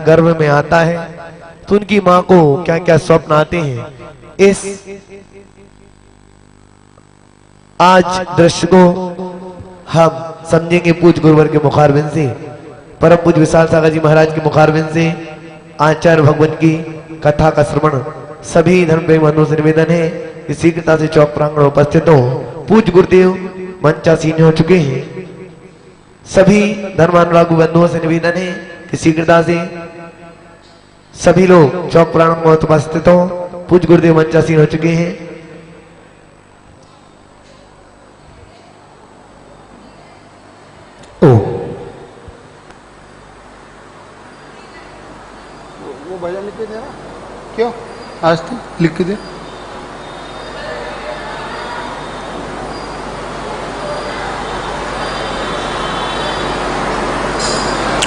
गर्भ में आता है तो उनकी माँ को क्या क्या स्वप्न आते हैं, इस आज दृश्य को हम समझेंगे पूज्य गुरुवर के मुखारबिंद से, परम पूज्य विशाल सागर जी महाराज के मुखारबिंद से। आचार्य भगवान की कथा का श्रवण सभी धर्म प्रेमी बंधुओं से निवेदन है कि शीघ्रता से चौक प्रांगण उपस्थित हो। पूज्य गुरुदेव मंचासीन हो चुके हैं। सभी धर्मानुरागी बंधुओं से निवेदन है कि शीघ्रता से सभी लोग चौक प्रांगण में उपस्थित हो। पूज्य गुरुदेव मंचासीन हो चुके हैं। वो भजन लिख के दे ना, क्यों आज तो लिख के दे।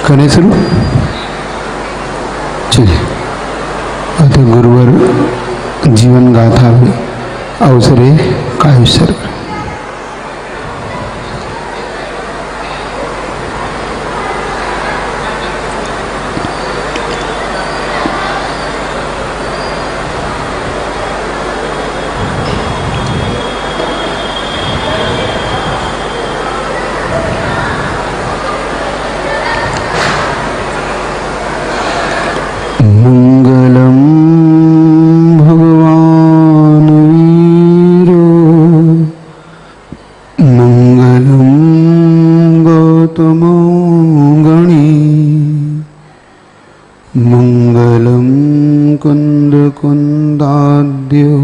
करें शुरू, चलिए। अतः गुरुवर जीवन गाथा में अवसरे कायुसर। मंगलम भगवान वीरो, मंगलम गौतमो गणी, मंगलम कुंद कुंदाद्यो,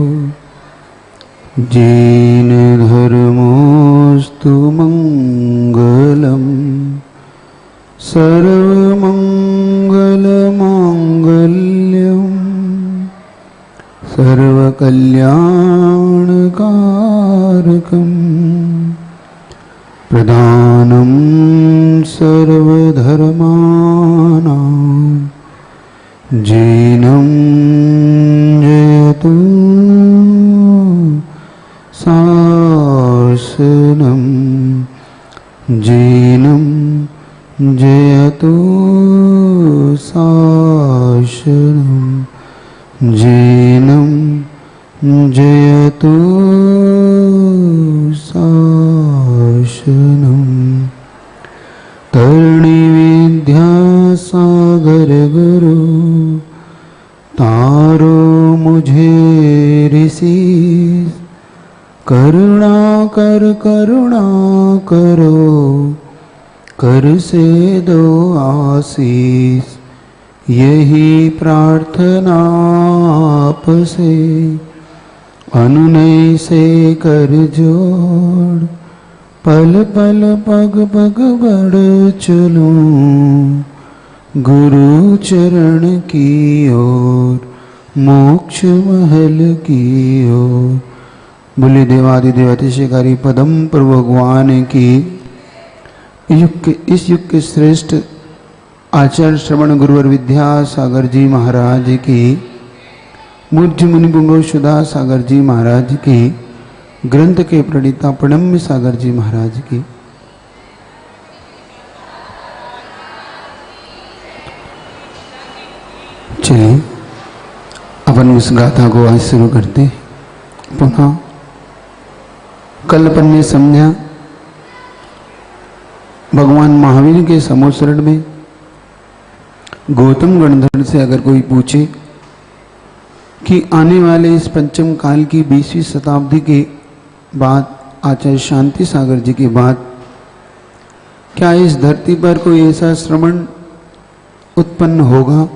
जैन धर्मोस्तु मंगलम, सर्वमंगलमांगल्यम, सर्वकल्याणकारकम, प्रधानम सर्वधर्माणां, जैनं जयतु शासनं, जैनं जयतु शासनं, जैनं जयतु शासनं। तरणी विद्यासागर गुरु, तारो मुझे ऋषि, करुणा करो, कर से दो आशीष, यही प्रार्थना आपसे, अनुनय से कर जोड़, पल पल पग पग बढ़ चलूं, गुरु चरण की ओर, मोक्ष महल की ओर। बोले देवादिदेव अतिशयकारी पदम प्रभु भगवान की। इस युग के श्रेष्ठ आचार्य श्रवण गुरुवर विद्यासागर जी महाराज की, पूज्य मुनि पुंगव सुधा सागर जी महाराज की, ग्रंथ के प्रणीता प्रणम्य सागर जी महाराज की। चलिए अपन उस गाथा को आज शुरू करते। पुनः कल अपन ने समझा भगवान महावीर के समोसरण में गौतम गणधर से अगर कोई पूछे कि आने वाले इस पंचम काल की 20वीं शताब्दी के बाद, आचार्य शांति सागर जी के बाद, क्या इस धरती पर कोई ऐसा श्रवण उत्पन्न होगा?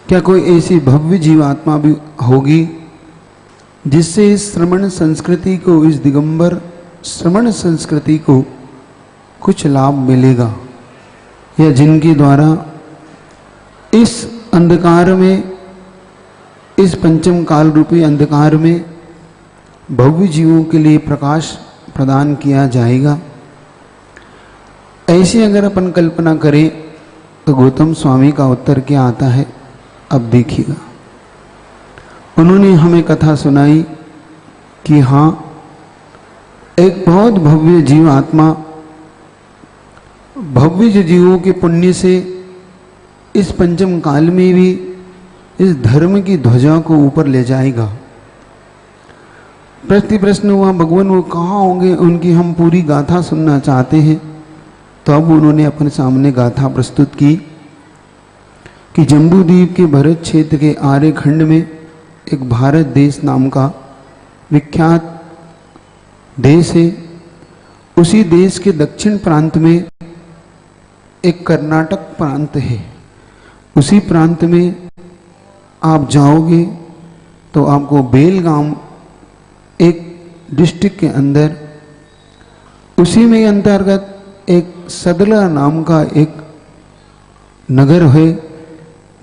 क्या कोई ऐसी भव्य जीवात्मा भी होगी जिससे इस श्रवण संस्कृति को, इस दिगंबर श्रवण संस्कृति को कुछ लाभ मिलेगा, या जिनके द्वारा इस अंधकार में, इस पंचम काल रूपी अंधकार में भव्य जीवों के लिए प्रकाश प्रदान किया जाएगा? ऐसी अगर अपन कल्पना करें तो गौतम स्वामी का उत्तर क्या आता है, अब देखिएगा। उन्होंने हमें कथा सुनाई कि हाँ, एक बहुत भव्य जीव आत्मा, भव्य जीवों के पुण्य से इस पंचम काल में भी इस धर्म की ध्वजा को ऊपर ले जाएगा। प्रश्न हुआ भगवान वो कहाँ होंगे, उनकी हम पूरी गाथा सुनना चाहते हैं। तो अब उन्होंने अपने सामने गाथा प्रस्तुत की कि जम्बूद्वीप के भरत क्षेत्र के आर्य खंड में एक भारत देश नाम का विख्यात देश है। उसी देश के दक्षिण प्रांत में एक कर्नाटक प्रांत है। उसी प्रांत में आप जाओगे तो आपको बेलगाम एक डिस्ट्रिक्ट के अंदर, उसी में अंतर्गत एक सदला नाम का एक नगर है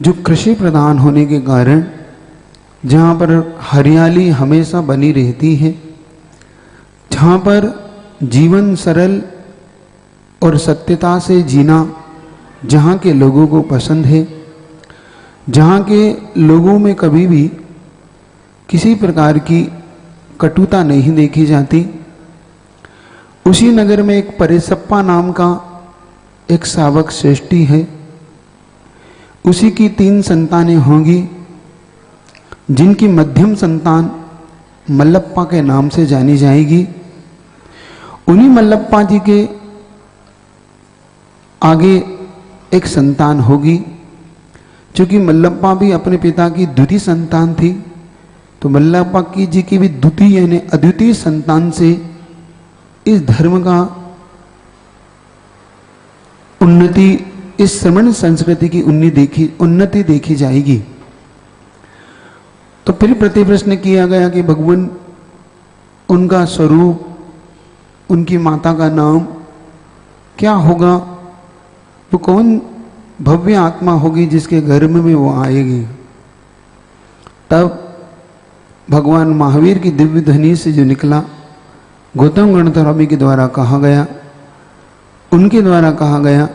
जो कृषि प्रधान होने के कारण जहाँ पर हरियाली हमेशा बनी रहती है, जहाँ पर जीवन सरल और सत्यता से जीना जहाँ के लोगों को पसंद है, जहाँ के लोगों में कभी भी किसी प्रकार की कटुता नहीं देखी जाती। उसी नगर में एक परिसप्पा नाम का एक सावक श्रेष्ठी है। उसी की 3 संतानें होंगी, जिनकी मध्यम संतान मल्लप्पा के नाम से जानी जाएगी। उन्हीं मल्लप्पा जी के आगे एक संतान होगी, क्योंकि मल्लप्पा भी अपने पिता की द्वितीय संतान थी। तो मल्लप्पा की जी की भी द्वितीय यानी अद्वितीय संतान से इस धर्म का उन्नति, इस श्रमण संस्कृति की उन्नति देखी जाएगी। तो फिर प्रतिप्रश्न किया गया कि भगवान, उनका स्वरूप, उनकी माता का नाम क्या होगा, वो कौन भव्य आत्मा होगी जिसके गर्भ में वो आएगी। तब भगवान महावीर की दिव्य ध्वनि से जो निकला, गौतम गणधर्मी के द्वारा कहा गया, उनके द्वारा कहा गया,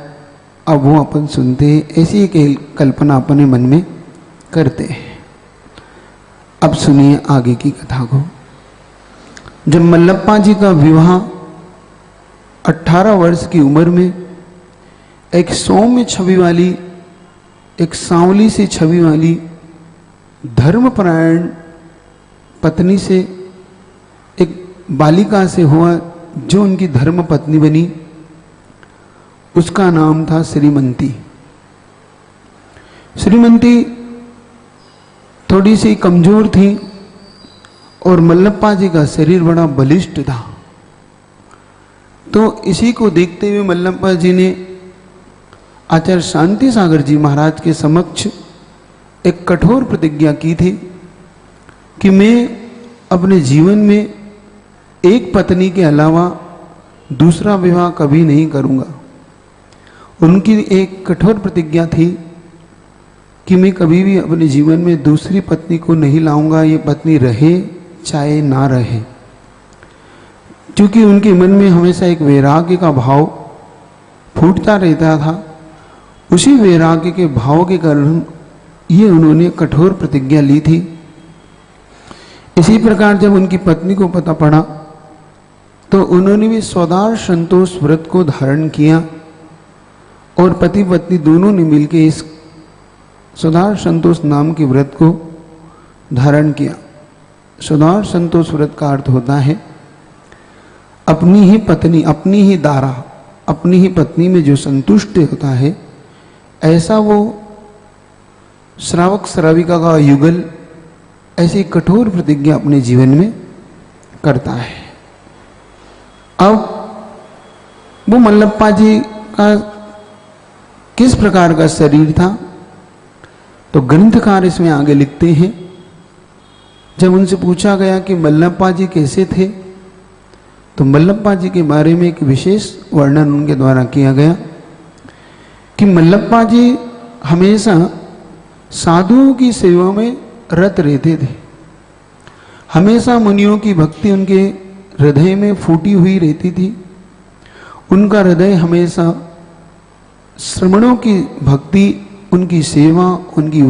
अब वो अपन सुनते हैं। ऐसी एक कल्पना अपने मन में करते हैं। अब सुनिए आगे की कथा को। जब मल्लप्पा जी का विवाह 18 वर्ष की उम्र में एक सौम्य छवि वाली, एक सांवली सी छवि वाली धर्मपरायण पत्नी से, एक बालिका से हुआ जो उनकी धर्म पत्नी बनी। उसका नाम था श्रीमंती। श्रीमंती थोड़ी सी कमजोर थी और मल्लप्पा जी का शरीर बड़ा बलिष्ठ था। तो इसी को देखते हुए मल्लप्पा जी ने आचार्य शांति सागर जी महाराज के समक्ष एक कठोर प्रतिज्ञा की थी कि मैं अपने जीवन में एक पत्नी के अलावा दूसरा विवाह कभी नहीं करूंगा। उनकी एक कठोर प्रतिज्ञा थी कि मैं कभी भी अपने जीवन में दूसरी पत्नी को नहीं लाऊंगा, ये पत्नी रहे चाहे ना रहे। क्योंकि उनके मन में हमेशा एक वैराग्य का भाव फूटता रहता था। उसी वैराग्य के भाव के कारण ये उन्होंने कठोर प्रतिज्ञा ली थी। इसी प्रकार जब उनकी पत्नी को पता पड़ा तो उन्होंने भी स्वदार संतोष व्रत को धारण किया और पति पत्नी दोनों ने मिलकर इस स्वदार संतोष नाम के व्रत को धारण किया। स्वदार संतोष व्रत का अर्थ होता है अपनी ही पत्नी, अपनी ही दारा, अपनी ही पत्नी में जो संतुष्ट होता है, ऐसा वो श्रावक श्राविका का युगल ऐसी कठोर प्रतिज्ञा अपने जीवन में करता है। अब वो मल्लप्पा जी का किस प्रकार का शरीर था, तो ग्रंथकार इसमें आगे लिखते हैं। जब उनसे पूछा गया कि मल्लप्पा जी कैसे थे, तो मल्लप्पा जी के बारे में एक विशेष वर्णन उनके द्वारा किया गया कि मल्लप्पा जी हमेशा साधुओं की सेवा में रत रहते थे। हमेशा मुनियों की भक्ति उनके हृदय में फूटी हुई रहती थी। उनका हृदय हमेशा श्रमणों की भक्ति, उनकी सेवा, उनकी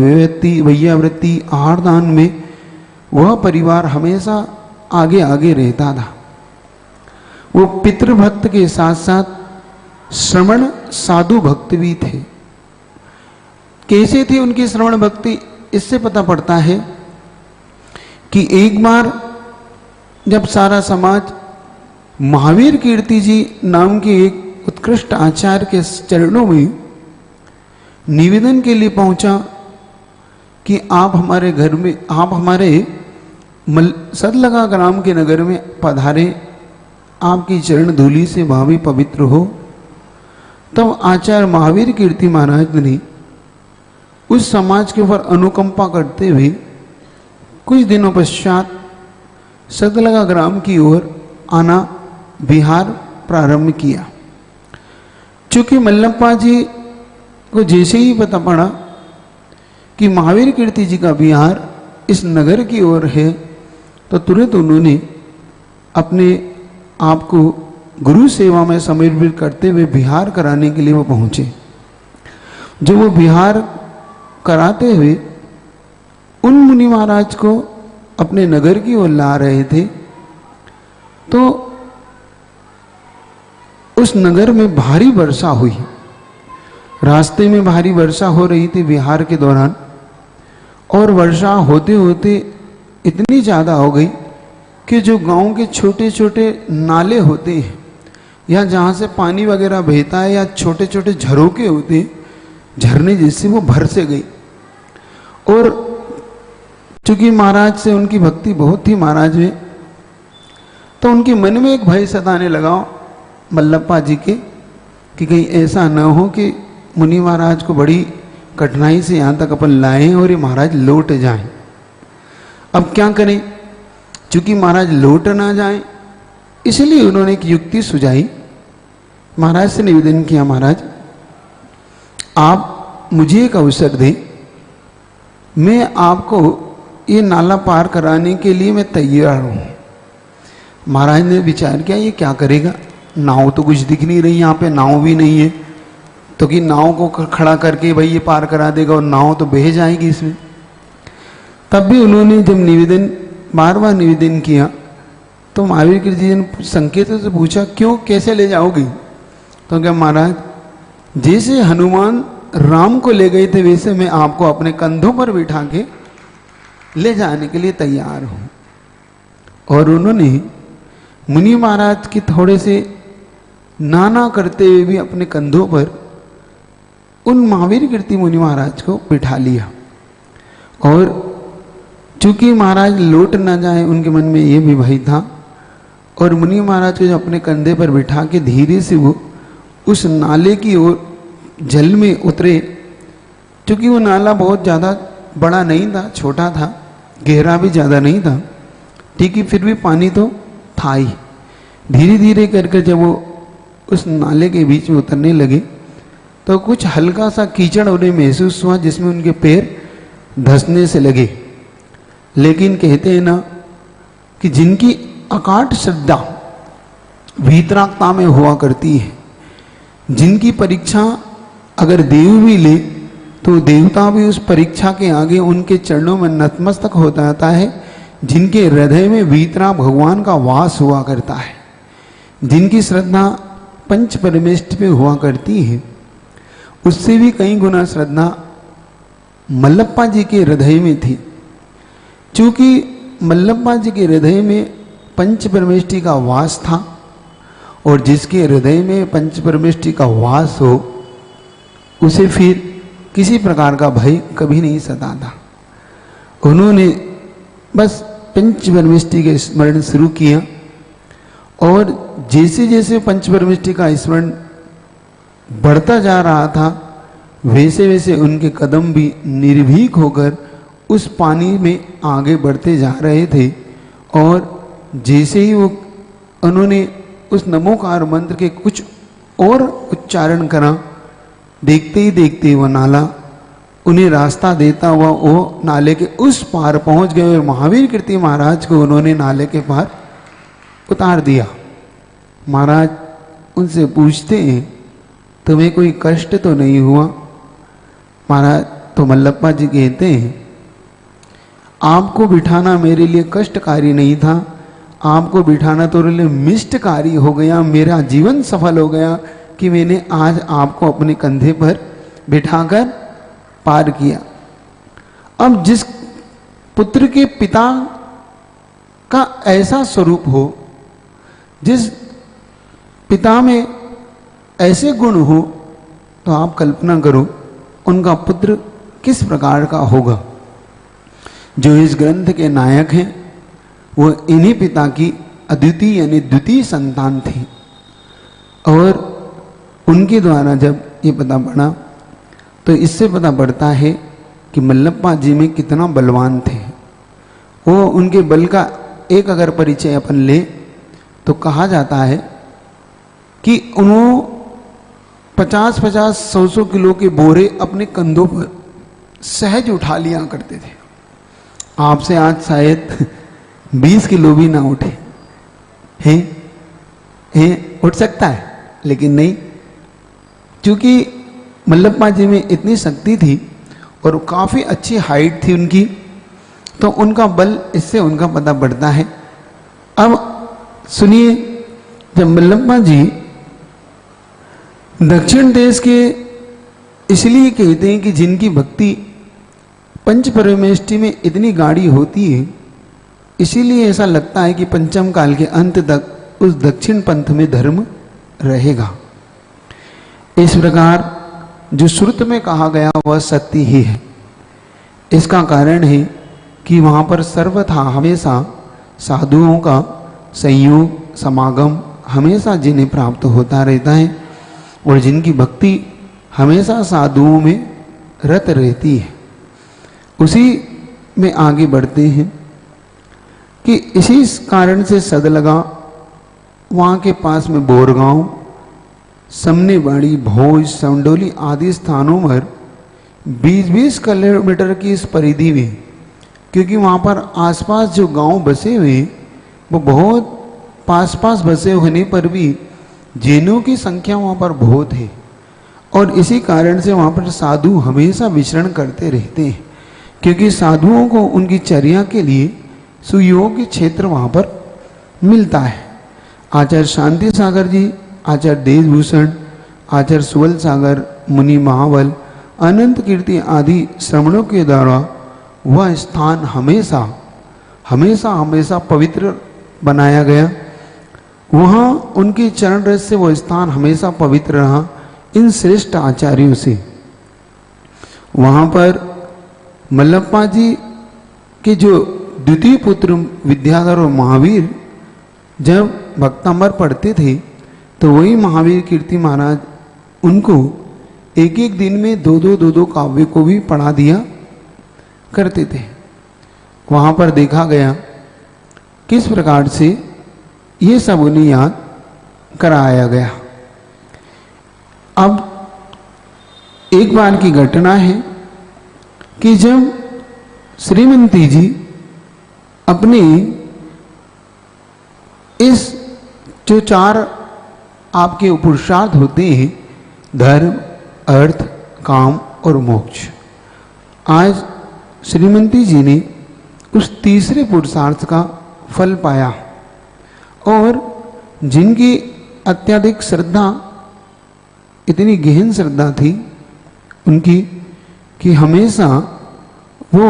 वैयावृत्ति, आहार दान में वह परिवार हमेशा आगे आगे रहता था। वो पितृभक्त के साथ साथ श्रमण साधु भक्त भी थे। कैसे थी उनकी श्रवण भक्ति, इससे पता पड़ता है कि एक बार जब सारा समाज महावीर कीर्ति जी नाम के एक उत्कृष्ट आचार्य के चरणों में निवेदन के लिए पहुंचा कि आप हमारे घर में, आप हमारे सदलगा ग्राम के नगर में पधारे, आपकी चरण धूलि से भावी पवित्र हो, तब आचार्य महावीर कीर्ति महाराज ने उस समाज के ऊपर अनुकंपा करते हुए कुछ दिनों पश्चात सदलगा ग्राम की ओर आना विहार प्रारंभ किया। चूंकि मल्लप्पा जी को जैसे ही पता पड़ा कि महावीर कीर्ति जी का विहार इस नगर की ओर है, तो तुरंत उन्होंने अपने आप को गुरु सेवा में समर्पित करते हुए विहार कराने के लिए वो पहुंचे। जो वो विहार कराते हुए उन मुनि महाराज को अपने नगर की ओर ला रहे थे, तो उस नगर में भारी वर्षा हुई। रास्ते में भारी वर्षा हो रही थी विहार के दौरान, और वर्षा होते होते इतनी ज़्यादा हो गई कि जो गांव के छोटे छोटे नाले होते हैं या जहाँ से पानी वगैरह बहता है या छोटे छोटे झरोके होते हैं, झरने जिससे वो भर से गई। और चूंकि महाराज से उनकी भक्ति बहुत थी महाराज में, तो उनके मन में एक भय सताने लगा मल्लप्पा जी के कि कहीं ऐसा न हो कि मुनि महाराज को बड़ी कठिनाई से यहाँ तक अपन लाए और ये महाराज लौट जाएं। अब क्या करें, चूंकि महाराज लौट ना जाएं, इसलिए उन्होंने एक युक्ति सुझाई। महाराज से निवेदन किया, महाराज आप मुझे एक अवसर दें, मैं आपको ये नाला पार कराने के लिए मैं तैयार हूँ। महाराज ने विचार किया ये क्या करेगा, नाव तो कुछ दिख नहीं रही, यहाँ पे नाव भी नहीं है, तो कि नाव को खड़ा करके भाई ये पार करा देगा और नाव तो बह जाएगी इसमें। तब भी उन्होंने जब निवेदन बार बार निवेदन किया, तो महावीर कीर्ति जी ने संकेतों से पूछा क्यों, कैसे ले जाओगे? तो क्या महाराज जैसे हनुमान राम को ले गए थे वैसे मैं आपको अपने कंधों पर बिठा के ले जाने के लिए तैयार हूँ। और उन्होंने मुनि महाराज की थोड़े से नाना करते हुए भी अपने कंधों पर उन महावीर कीर्ति मुनि महाराज को बिठा लिया। और चूंकि महाराज लौट ना जाए उनके मन में ये भी भय था, और मुनि महाराज को जो अपने कंधे पर बिठा के धीरे से वो उस नाले की ओर जल में उतरे। चूंकि वो नाला बहुत ज़्यादा बड़ा नहीं था, छोटा था, गहरा भी ज़्यादा नहीं था, ठीक है, फिर भी पानी तो था ही। धीरे धीरे करके जब वो उस नाले के बीच में उतरने लगे तो कुछ हल्का सा कीचड़ उन्हें महसूस हुआ जिसमें उनके पैर धंसने से लगे। लेकिन कहते हैं ना कि जिनकी अकाट श्रद्धा वीतरागता में हुआ करती है, जिनकी परीक्षा अगर देव भी ले तो देवता भी उस परीक्षा के आगे उनके चरणों में नतमस्तक हो जाता है, जिनके हृदय में वीतराग भगवान का वास हुआ करता है, जिनकी श्रद्धा पंच परमेष्ठ पे हुआ करती है, उससे भी कई गुना श्रद्धा मल्लप्पा जी के हृदय में थी। चूंकि मल्लप्पा जी के हृदय में पंच परमेष्ठी का वास था, और जिसके हृदय में पंच परमेष्ठी का वास हो उसे फिर किसी प्रकार का भय कभी नहीं सताता। उन्होंने बस पंच परमेष्ठी का स्मरण शुरू किया, और जैसे जैसे पंच परमेष्ठी का स्मरण बढ़ता जा रहा था वैसे वैसे उनके कदम भी निर्भीक होकर उस पानी में आगे बढ़ते जा रहे थे। और जैसे ही वो उन्होंने उस नमोकार मंत्र के कुछ और उच्चारण करा, देखते ही देखते वो नाला उन्हें रास्ता देता हुआ वो नाले के उस पार पहुंच गए, और महावीर कीर्ति महाराज को उन्होंने नाले के पार उतार दिया। महाराज उनसे पूछते हैं तुम्हें कोई कष्ट तो नहीं हुआ? महाराज तो मल्लप्पा जी कहते हैं आपको बिठाना मेरे लिए कष्टकारी नहीं था, आपको बिठाना तो मेरे लिए मिष्टकारी हो गया, मेरा जीवन सफल हो गया कि मैंने आज आपको अपने कंधे पर बिठाकर पार किया। अब जिस पुत्र के पिता का ऐसा स्वरूप हो, जिस पिता में ऐसे गुण हो, तो आप कल्पना करो उनका पुत्र किस प्रकार का होगा। जो इस ग्रंथ के नायक हैं वो इन्हीं पिता की अद्वितीय यानी द्वितीय संतान थी। और उनके द्वारा जब ये पता पड़ा तो इससे पता पड़ता है कि मल्लप्पा जी में कितना बलवान थे। वो उनके बल का एक अगर परिचय अपन ले तो कहा जाता है कि उन्होंने 50-50, 100-100 किलो के बोरे अपने कंधों पर सहज उठा लिया करते थे। आपसे आज शायद 20 किलो भी ना उठे हैं, उठ सकता है लेकिन नहीं, क्योंकि मल्लप्पा जी में इतनी शक्ति थी और काफ़ी अच्छी हाइट थी उनकी, तो उनका बल इससे उनका पता पड़ता है। अब सुनिए, जब मल्लप्पा जी दक्षिण देश के इसलिए कहते हैं कि जिनकी भक्ति पंच परमेष्टि में इतनी गाढ़ी होती है, इसीलिए ऐसा लगता है कि पंचम काल के अंत तक उस दक्षिण पंथ में धर्म रहेगा। इस प्रकार जो श्रुत में कहा गया वह सत्य ही है। इसका कारण है कि वहाँ पर सर्वथा हमेशा साधुओं का संयोग समागम हमेशा जिन्हें प्राप्त होता रहता है और जिनकी भक्ति हमेशा साधुओं में रत रहती है, उसी में आगे बढ़ते हैं। कि इसी कारण से सदलगा, वहाँ के पास में बोरगांव, समनेबाड़ी, भोज, समडोली आदि स्थानों पर 20-20 किलोमीटर की इस परिधि में, क्योंकि वहाँ पर आसपास जो गांव बसे हुए वो बहुत पास बसे होने पर भी जैनों की संख्या वहाँ पर बहुत है और इसी कारण से वहाँ पर साधु हमेशा विचरण करते रहते हैं, क्योंकि साधुओं को उनकी चर्या के लिए सुयोग्य क्षेत्र वहाँ पर मिलता है। आचार्य शांति सागर जी, आचार्य देशभूषण, आचार्य सुवल सागर, मुनि महाबल, अनंत कीर्ति आदि श्रमणों के द्वारा वह स्थान हमेशा पवित्र बनाया गया। वहाँ उनके चरण रस से वह स्थान हमेशा पवित्र रहा इन श्रेष्ठ आचार्यों से। वहाँ पर मल्लप्पा जी के जो द्वितीय पुत्र विद्याधर और महावीर जब भक्तामर पढ़ते थे तो वही महावीर कीर्ति महाराज उनको एक एक दिन में दो काव्य को भी पढ़ा दिया करते थे। वहाँ पर देखा गया किस प्रकार से ये सब उन्हें याद कराया गया। अब एक बार की घटना है कि जब श्रीमती जी अपने इस जो 4 आपके पुरुषार्थ होते हैं, धर्म, अर्थ, काम और मोक्ष, आज श्रीमती जी ने उस तीसरे पुरुषार्थ का फल पाया और जिनकी अत्यधिक श्रद्धा, इतनी गहन श्रद्धा थी उनकी कि हमेशा वो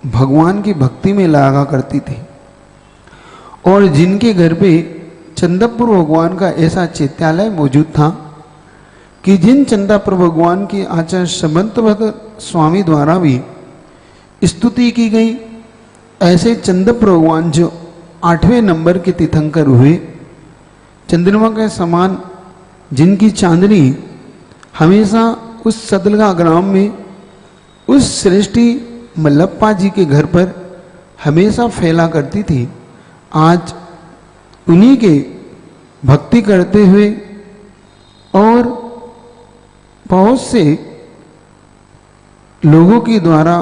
भगवान की भक्ति में लगा करती थी और जिनके घर पे चंदापुर भगवान का ऐसा चैत्यालय मौजूद था कि जिन चंदापुर भगवान की आचार्य समंतभद्र स्वामी द्वारा भी स्तुति की गई, ऐसे चंदापुर भगवान जो 8वें नंबर के तीर्थंकर हुए, चंद्रमा के समान जिनकी चांदनी हमेशा उस सदलगा ग्राम में उस श्रेष्ठी मल्लप्पा जी के घर पर हमेशा फैला करती थी, आज उन्हीं के भक्ति करते हुए और बहुत से लोगों के द्वारा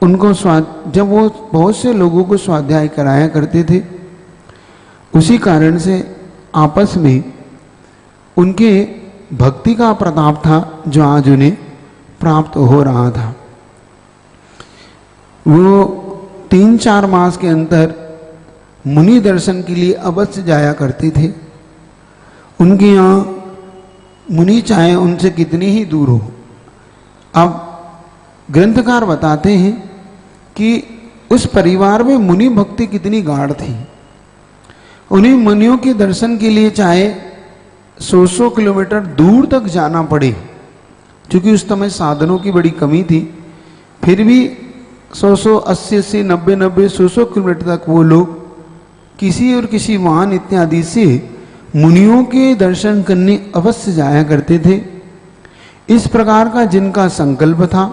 उनको जब वो बहुत से लोगों को स्वाध्याय कराया करते थे, उसी कारण से आपस में उनके भक्ति का प्रताप था जो आज उन्हें प्राप्त हो रहा था। वो 3-4 मास के अंतर मुनि दर्शन के लिए अवश्य जाया करते थे। उनके यहाँ मुनि चाहे उनसे कितनी ही दूर हो, अब ग्रंथकार बताते हैं कि उस परिवार में मुनि भक्ति कितनी गाढ़ थी। उन्हें मुनियों के दर्शन के लिए चाहे 100 किलोमीटर दूर तक जाना पड़े, क्योंकि उस समय साधनों की बड़ी कमी थी, फिर भी 100 80 90 100 किलोमीटर तक वो लोग किसी और किसी वाहन इत्यादि से मुनियों के दर्शन करने अवश्य जाया करते थे। इस प्रकार का जिनका संकल्प था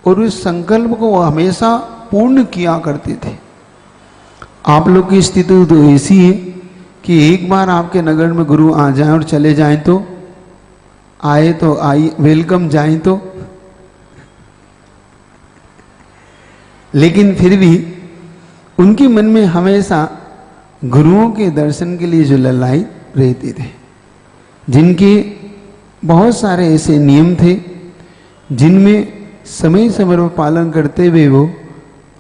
और उस संकल्प को वो हमेशा पूर्ण किया करते थे। आप लोग की स्थिति तो ऐसी है कि एक बार आपके नगर में गुरु आ जाए और चले जाएं तो आए तो आई, वेलकम, जाएं तो, लेकिन फिर भी उनके मन में हमेशा गुरुओं के दर्शन के लिए जो ललाई रहते थे, जिनके बहुत सारे ऐसे नियम थे जिनमें समय समय पर पालन करते हुए वो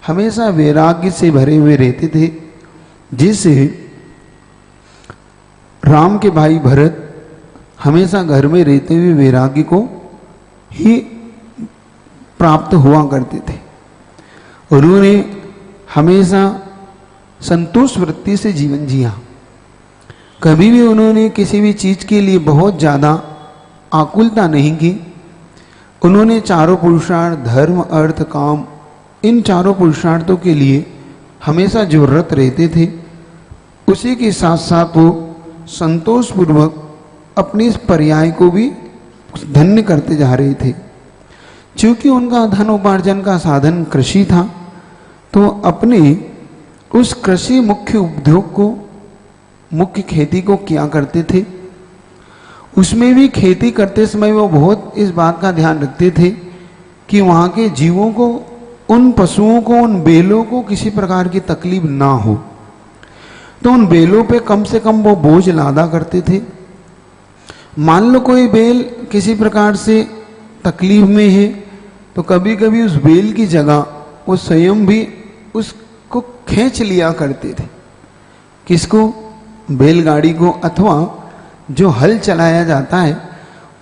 हमेशा वैराग्य से भरे हुए रहते थे, जिससे राम के भाई भरत हमेशा घर में रहते हुए वैराग्य को ही प्राप्त हुआ करते थे। उन्होंने हमेशा संतोष वृत्ति से जीवन जिया। कभी भी उन्होंने किसी भी चीज के लिए बहुत ज्यादा आकुलता नहीं की। उन्होंने चारों पुरुषार्थ, धर्म, अर्थ, काम, इन चारों पुरुषार्थों के लिए हमेशा जरूरत रहते थे। उसी के साथ साथ वो संतोष पूर्वक अपने इस पर्याय को भी धन्य करते जा रहे थे। चूंकि उनका धन उपार्जन का साधन कृषि था, तो अपने उस कृषि मुख्य उद्योग को, मुख्य खेती को किया करते थे। उसमें भी खेती करते समय वो बहुत इस बात का ध्यान रखते थे कि वहाँ के जीवों को, उन पशुओं को, उन बैलों को किसी प्रकार की तकलीफ ना हो। तो उन बैलों पे कम से कम वो बोझ लादा करते थे। मान लो कोई बैल किसी प्रकार से तकलीफ में है, तो कभी कभी उस बैल की जगह वो स्वयं भी उसको खींच लिया करते थे। किसको? बैलगाड़ी को, अथवा जो हल चलाया जाता है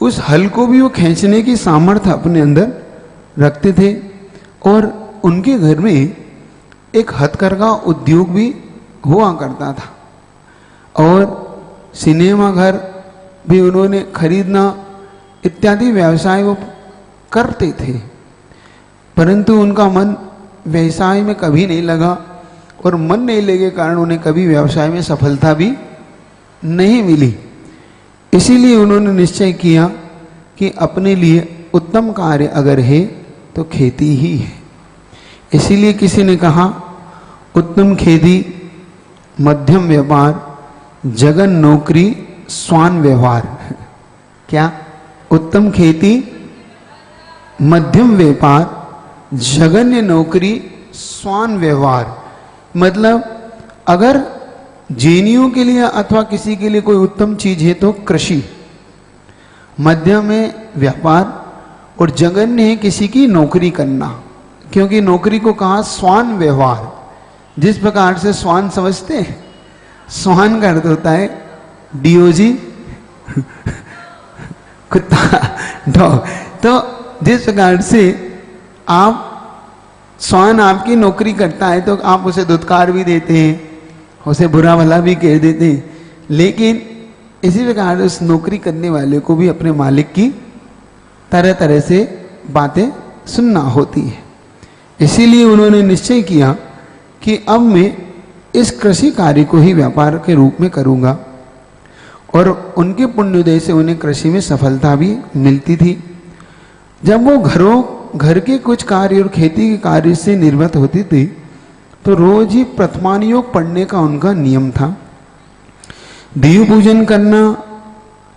उस हल को भी वो खींचने की सामर्थ्य अपने अंदर रखते थे। और उनके घर में एक हथकरघा उद्योग भी हुआ करता था और सिनेमा घर भी उन्होंने खरीदना इत्यादि व्यवसाय वो करते थे, परंतु उनका मन व्यवसाय में कभी नहीं लगा और मन नहीं लगे के कारण उन्हें कभी व्यवसाय में सफलता भी नहीं मिली। इसीलिए उन्होंने निश्चय किया कि अपने लिए उत्तम कार्य अगर है तो खेती ही है। इसीलिए किसी ने कहा, उत्तम खेती, मध्यम व्यापार, जगन नौकरी, स्वान व्यवहार। क्या? उत्तम खेती, मध्यम व्यापार, जगन्य नौकरी, स्वान व्यवहार। मतलब अगर जैनियों के लिए अथवा किसी के लिए कोई उत्तम चीज है तो कृषि, मध्यम में व्यापार और जगन्य है किसी की नौकरी करना, क्योंकि नौकरी को कहा स्वान व्यवहार। जिस प्रकार से स्वान समझते हैं, स्वान का अर्थ होता है डीओजी कुत्ता, डॉग। तो जिस प्रकार से आप, स्वान आपकी नौकरी करता है तो आप उसे दुत्कार भी देते हैं, उसे बुरा भला भी कह देते हैं, लेकिन इसी प्रकार उस नौकरी करने वाले को भी अपने मालिक की तरह तरह से बातें सुनना होती है। इसीलिए उन्होंने निश्चय किया कि अब मैं इस कृषि कार्य को ही व्यापार के रूप में करूंगा। और उनके पुण्योदय से उन्हें कृषि में सफलता भी मिलती थी। जब वो घर के कुछ कार्य और खेती के कार्य से निर्वत होती थी तो रोज ही प्रथमान योग पढ़ने का उनका नियम था। देव पूजन करना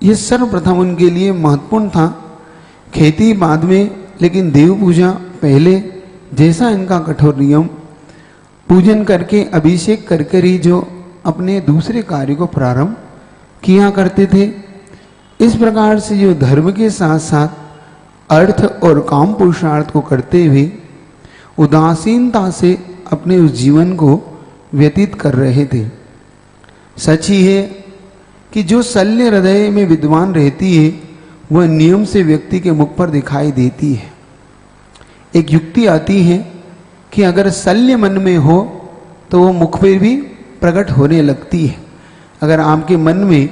ये सर्वप्रथम उनके लिए महत्वपूर्ण था, खेती बाद में, लेकिन देव पूजा पहले। जैसा इनका कठोर नियम, पूजन करके अभिषेक कर ही जो अपने दूसरे कार्य को प्रारंभ किया करते थे। इस प्रकार से जो धर्म के साथ साथ अर्थ और काम पुरुषार्थ को करते हुए उदासीनता से अपने उस जीवन को व्यतीत कर रहे थे। सच ही है कि जो शल्य हृदय में विद्वान रहती है वह नियम से व्यक्ति के मुख पर दिखाई देती है। एक युक्ति आती है कि अगर शल्य मन में हो तो वो मुख पे भी प्रकट होने लगती है। अगर आपके मन में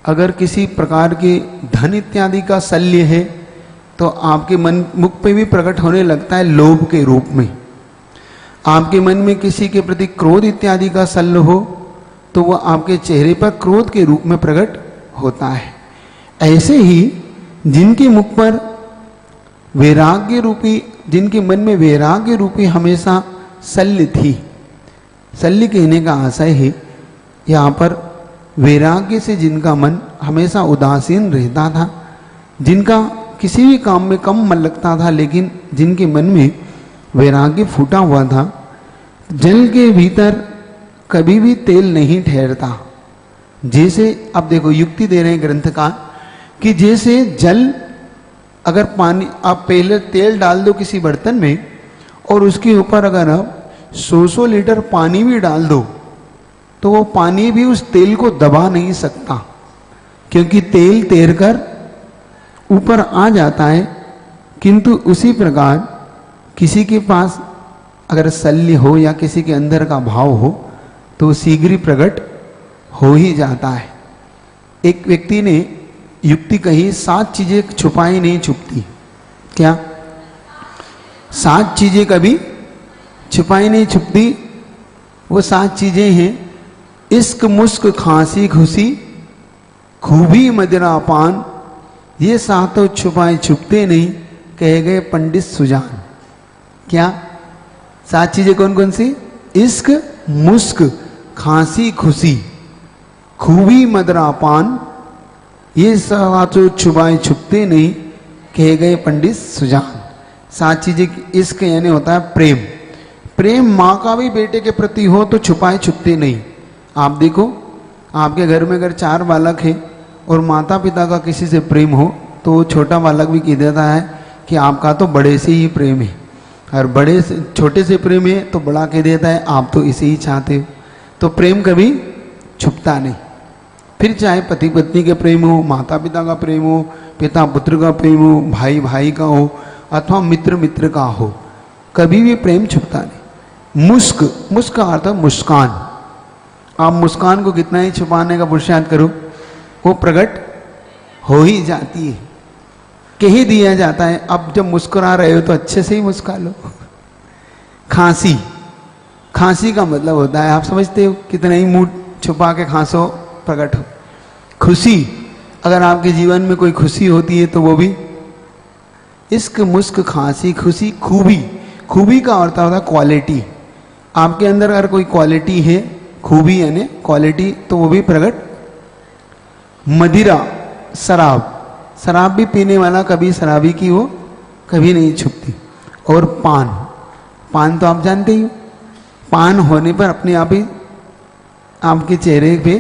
अगर किसी प्रकार के धन इत्यादि का शल्य है तो आपके मन मुख पे भी प्रकट होने लगता है लोभ के रूप में। आपके मन में किसी के प्रति क्रोध इत्यादि का शल्य हो तो वह आपके चेहरे पर क्रोध के रूप में प्रकट होता है। ऐसे ही जिनके मुख पर वैराग्य रूपी, जिनके मन में वैराग्य रूपी हमेशा शल्य थी, शल्य कहने का आशय है यहाँ पर वैराग्य से जिनका मन हमेशा उदासीन रहता था, जिनका किसी भी काम में कम मन लगता था, लेकिन जिनके मन में वैराग्य फूटा हुआ था, जल के भीतर कभी भी तेल नहीं ठहरता। जैसे अब देखो युक्ति दे रहे हैं ग्रंथकार कि जैसे जल, अगर पानी आप पहले तेल डाल दो किसी बर्तन में और उसके ऊपर अगर आप 100 लीटर पानी भी डाल दो तो वो पानी भी उस तेल को दबा नहीं सकता, क्योंकि तेल तैरकर ऊपर आ जाता है। किंतु उसी प्रकार किसी के पास अगर शल्य हो या किसी के अंदर का भाव हो तो शीघ्र ही प्रकट हो ही जाता है। एक व्यक्ति ने युक्ति कही, 7 चीजें छुपाई नहीं छुपती। क्या? 7 चीजें कभी छुपाई नहीं छुपती। वो 7 चीजें हैं इश्क, मुस्क, खांसी, खुशी, खूबी, मदिरा, पान। ये 7 छुपाए छुपते नहीं, कहे गए पंडित सुजान। क्या 7 चीजें कौन कौन सी? इश्क, मुस्क, खांसी, खुशी, खूबी, मदिरा, पान। ये 7 छुपाए छुपते नहीं, कहे गए पंडित सुजान। 7 चीजें, इश्क यानी होता है प्रेम। प्रेम माँ का भी बेटे के प्रति हो तो छुपाए छुपते नहीं। आप देखो आपके घर में अगर 4 बालक हैं और माता पिता का किसी से प्रेम हो तो वो छोटा बालक भी कह देता है कि आपका तो बड़े से ही प्रेम है, और बड़े से छोटे से प्रेम है तो बड़ा कह देता है आप तो इसे ही चाहते हो। तो प्रेम कभी छुपता नहीं। फिर चाहे पति पत्नी के प्रेम हो, माता पिता का प्रेम हो, पिता पुत्र का प्रेम हो, भाई भाई का हो, अथवा मित्र मित्र का हो, कभी भी प्रेम छुपता नहीं। मुस्क, मुस्क का अर्थ मुस्कान। आप मुस्कान को कितना ही छुपाने का पुरुषार्थ करो वो प्रकट हो ही जाती है, कह ही दिया जाता है। अब जब मुस्कुरा रहे हो तो अच्छे से ही मुस्कुरा लो। खांसी, खांसी का मतलब होता है, आप समझते हो, कितना ही मुंह छुपा के खांसो प्रकट हो। खुशी, अगर आपके जीवन में कोई खुशी होती है तो वो भी इश्क, मुस्क, खांसी, खुशी, खूबी। खूबी का अर्थ होता है क्वालिटी। आपके अंदर अगर कोई क्वालिटी है, खूबी यानी क्वालिटी, तो वो भी प्रकट। मदिरा, शराब, शराब भी पीने वाला कभी शराबी की वो कभी नहीं छुपती। और पान, पान तो आप जानते ही हो, पान होने पर अपने आप ही आपके चेहरे पे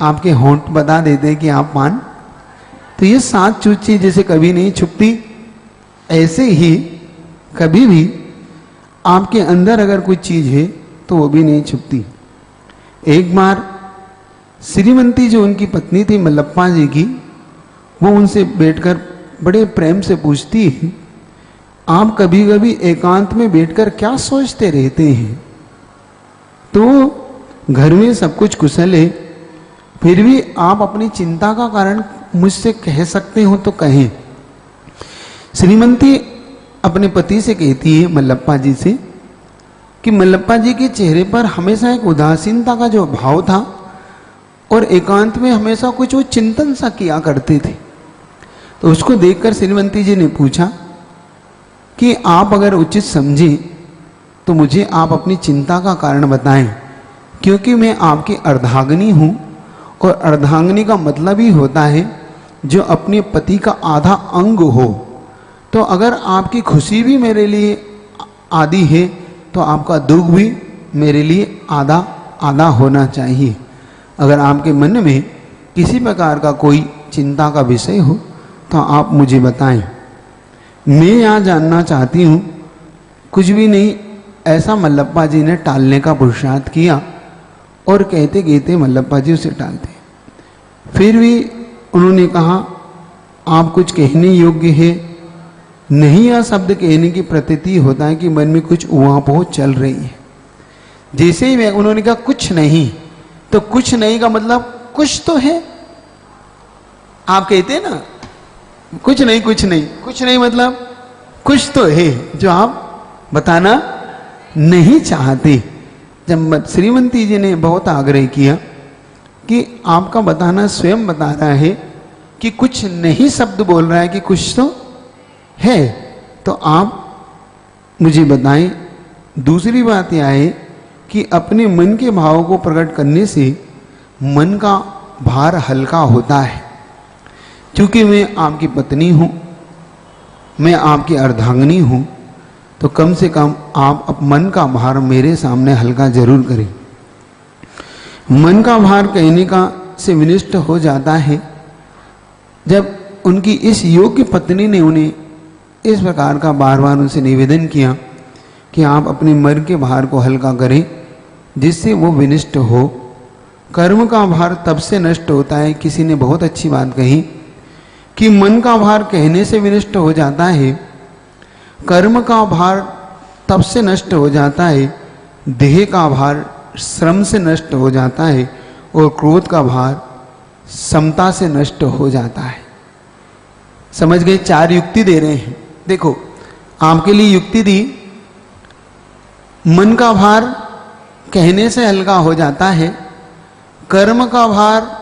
आपके होंठ बता देते हैं कि आप पान। तो ये 7 चीजें जैसे कभी नहीं छुपती, ऐसे ही कभी भी आपके अंदर अगर कोई चीज है तो वो भी नहीं छुपती। एक बार श्रीमती जो उनकी पत्नी थी मल्लप्पा जी की, वो उनसे बैठकर बड़े प्रेम से पूछती है, आप कभी कभी एकांत में बैठकर क्या सोचते रहते हैं? तो घर में सब कुछ कुशल है, फिर भी आप अपनी चिंता का कारण मुझसे कह सकते हो तो कहें। श्रीमती अपने पति से कहती है मल्लप्पा जी से कि मल्लप्पा जी के चेहरे पर हमेशा एक उदासीनता का जो भाव था और एकांत में हमेशा कुछ वो चिंतन सा किया करते थे। तो उसको देखकर श्रीमती जी ने पूछा कि आप अगर उचित समझें तो मुझे आप अपनी चिंता का कारण बताएं, क्योंकि मैं आपकी अर्धांगिनी हूँ और अर्धांगिनी का मतलब ही होता है जो अपने पति का आधा अंग हो। तो अगर आपकी खुशी भी मेरे लिए आधी है तो आपका दुख भी मेरे लिए आधा आधा होना चाहिए। अगर आपके मन में किसी प्रकार का कोई चिंता का विषय हो तो आप मुझे बताएं। मैं यहाँ जानना चाहती हूँ। कुछ भी नहीं, ऐसा मल्लप्पा जी ने टालने का पुरुषार्थ किया और कहते कहते मल्लप्पा जी उसे टालते। फिर भी उन्होंने कहा आप कुछ कहने योग्य है नहीं या शब्द कहने की प्रतीति होता है कि मन में कुछ उहापोह चल रही है। जैसे ही उन्होंने कहा कुछ नहीं, तो कुछ नहीं का मतलब कुछ तो है। आप कहते हैं ना कुछ नहीं कुछ नहीं, कुछ नहीं मतलब कुछ तो है जो आप बताना नहीं चाहते। जब श्रीमती जी ने बहुत आग्रह किया कि आपका बताना स्वयं बता रहा है कि कुछ नहीं शब्द बोल रहा है कि कुछ तो है, तो आप मुझे बताएं। दूसरी बात यह है कि अपने मन के भावों को प्रकट करने से मन का भार हल्का होता है। क्योंकि मैं आपकी पत्नी हूँ, मैं आपकी अर्धांगिनी हूँ, तो कम से कम आप मन का भार मेरे सामने हल्का जरूर करें। मन का भार कहने का से विनिष्ट हो जाता है जब उनकी इस योग्य पत्नी ने उन्हें इस प्रकार का बार बार उनसे निवेदन किया कि आप अपने मन के भार को हल्का करें जिससे वो विनिष्ट हो। कर्म का भार तब से नष्ट होता है, किसी ने बहुत अच्छी बात कही कि मन का भार कहने से विनिष्ट हो जाता है, कर्म का भार तब से नष्ट हो जाता है, देह का भार श्रम से नष्ट हो जाता है, और क्रोध का भार समता से नष्ट हो जाता है। समझ गए? 4 युक्ति दे रहे हैं। देखो आपके लिए युक्ति दी, मन का भार कहने से हल्का हो जाता है, कर्म का भार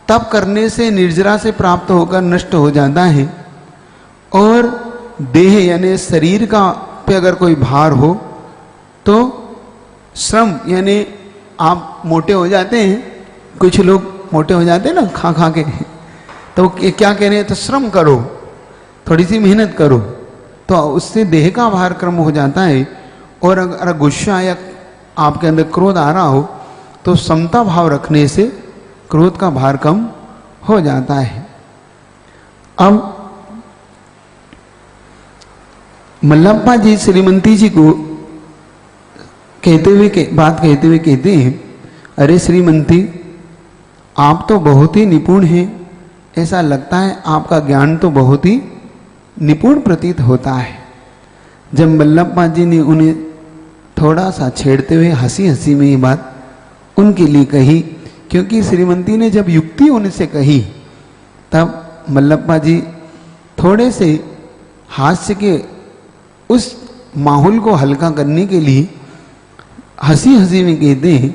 तप करने से निर्जरा से प्राप्त होकर नष्ट हो जाता है, और देह यानी शरीर का पे अगर कोई भार हो तो श्रम यानी आप मोटे हो जाते हैं। कुछ लोग मोटे हो जाते हैं ना खा खा के, तो क्या कह रहे हैं, तो श्रम करो, थोड़ी सी मेहनत करो, तो उससे देह का भार कम हो जाता है। और अगर गुस्सा या आपके अंदर क्रोध आ रहा हो तो समता भाव रखने से क्रोध का भार कम हो जाता है। अब मल्लप्पा जी श्रीमती जी को बात कहते हुए कहते हैं, अरे श्रीमती आप तो बहुत ही निपुण हैं, ऐसा लगता है आपका ज्ञान तो बहुत ही निपुण प्रतीत होता है। जब मल्लप्पा जी ने उन्हें थोड़ा सा छेड़ते हुए हंसी हंसी में ये बात उनके लिए कही, क्योंकि श्रीमती ने जब युक्ति उनसे कही तब मल्लप्पा जी थोड़े से हास्य के उस माहौल को हल्का करने के लिए हंसी हंसी में कहते हैं,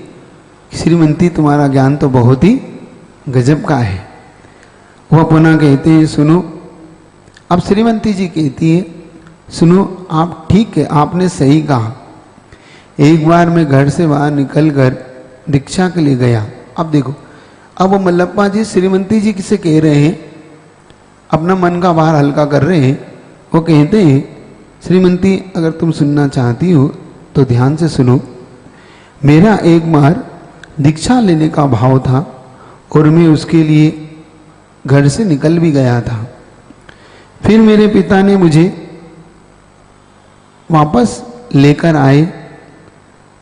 श्रीमती तुम्हारा ज्ञान तो बहुत ही गजब का है। वह पुनः कहते हैं, सुनो। अब श्रीमती जी कहती है, सुनो आप ठीक है, आपने सही कहा। एक बार मैं घर से बाहर निकलकर दीक्षा के लिए गया। अब देखो, अब वो मल्लप्पा जी श्रीमती जी किसे कह रहे हैं, अपना मन का भार हल्का कर रहे हैं। वो कहते हैं, श्रीमती अगर तुम सुनना चाहती हो तो ध्यान से सुनो। मेरा एक बार दीक्षा लेने का भाव था और मैं उसके लिए घर से निकल भी गया था। फिर मेरे पिता ने मुझे वापस लेकर आए।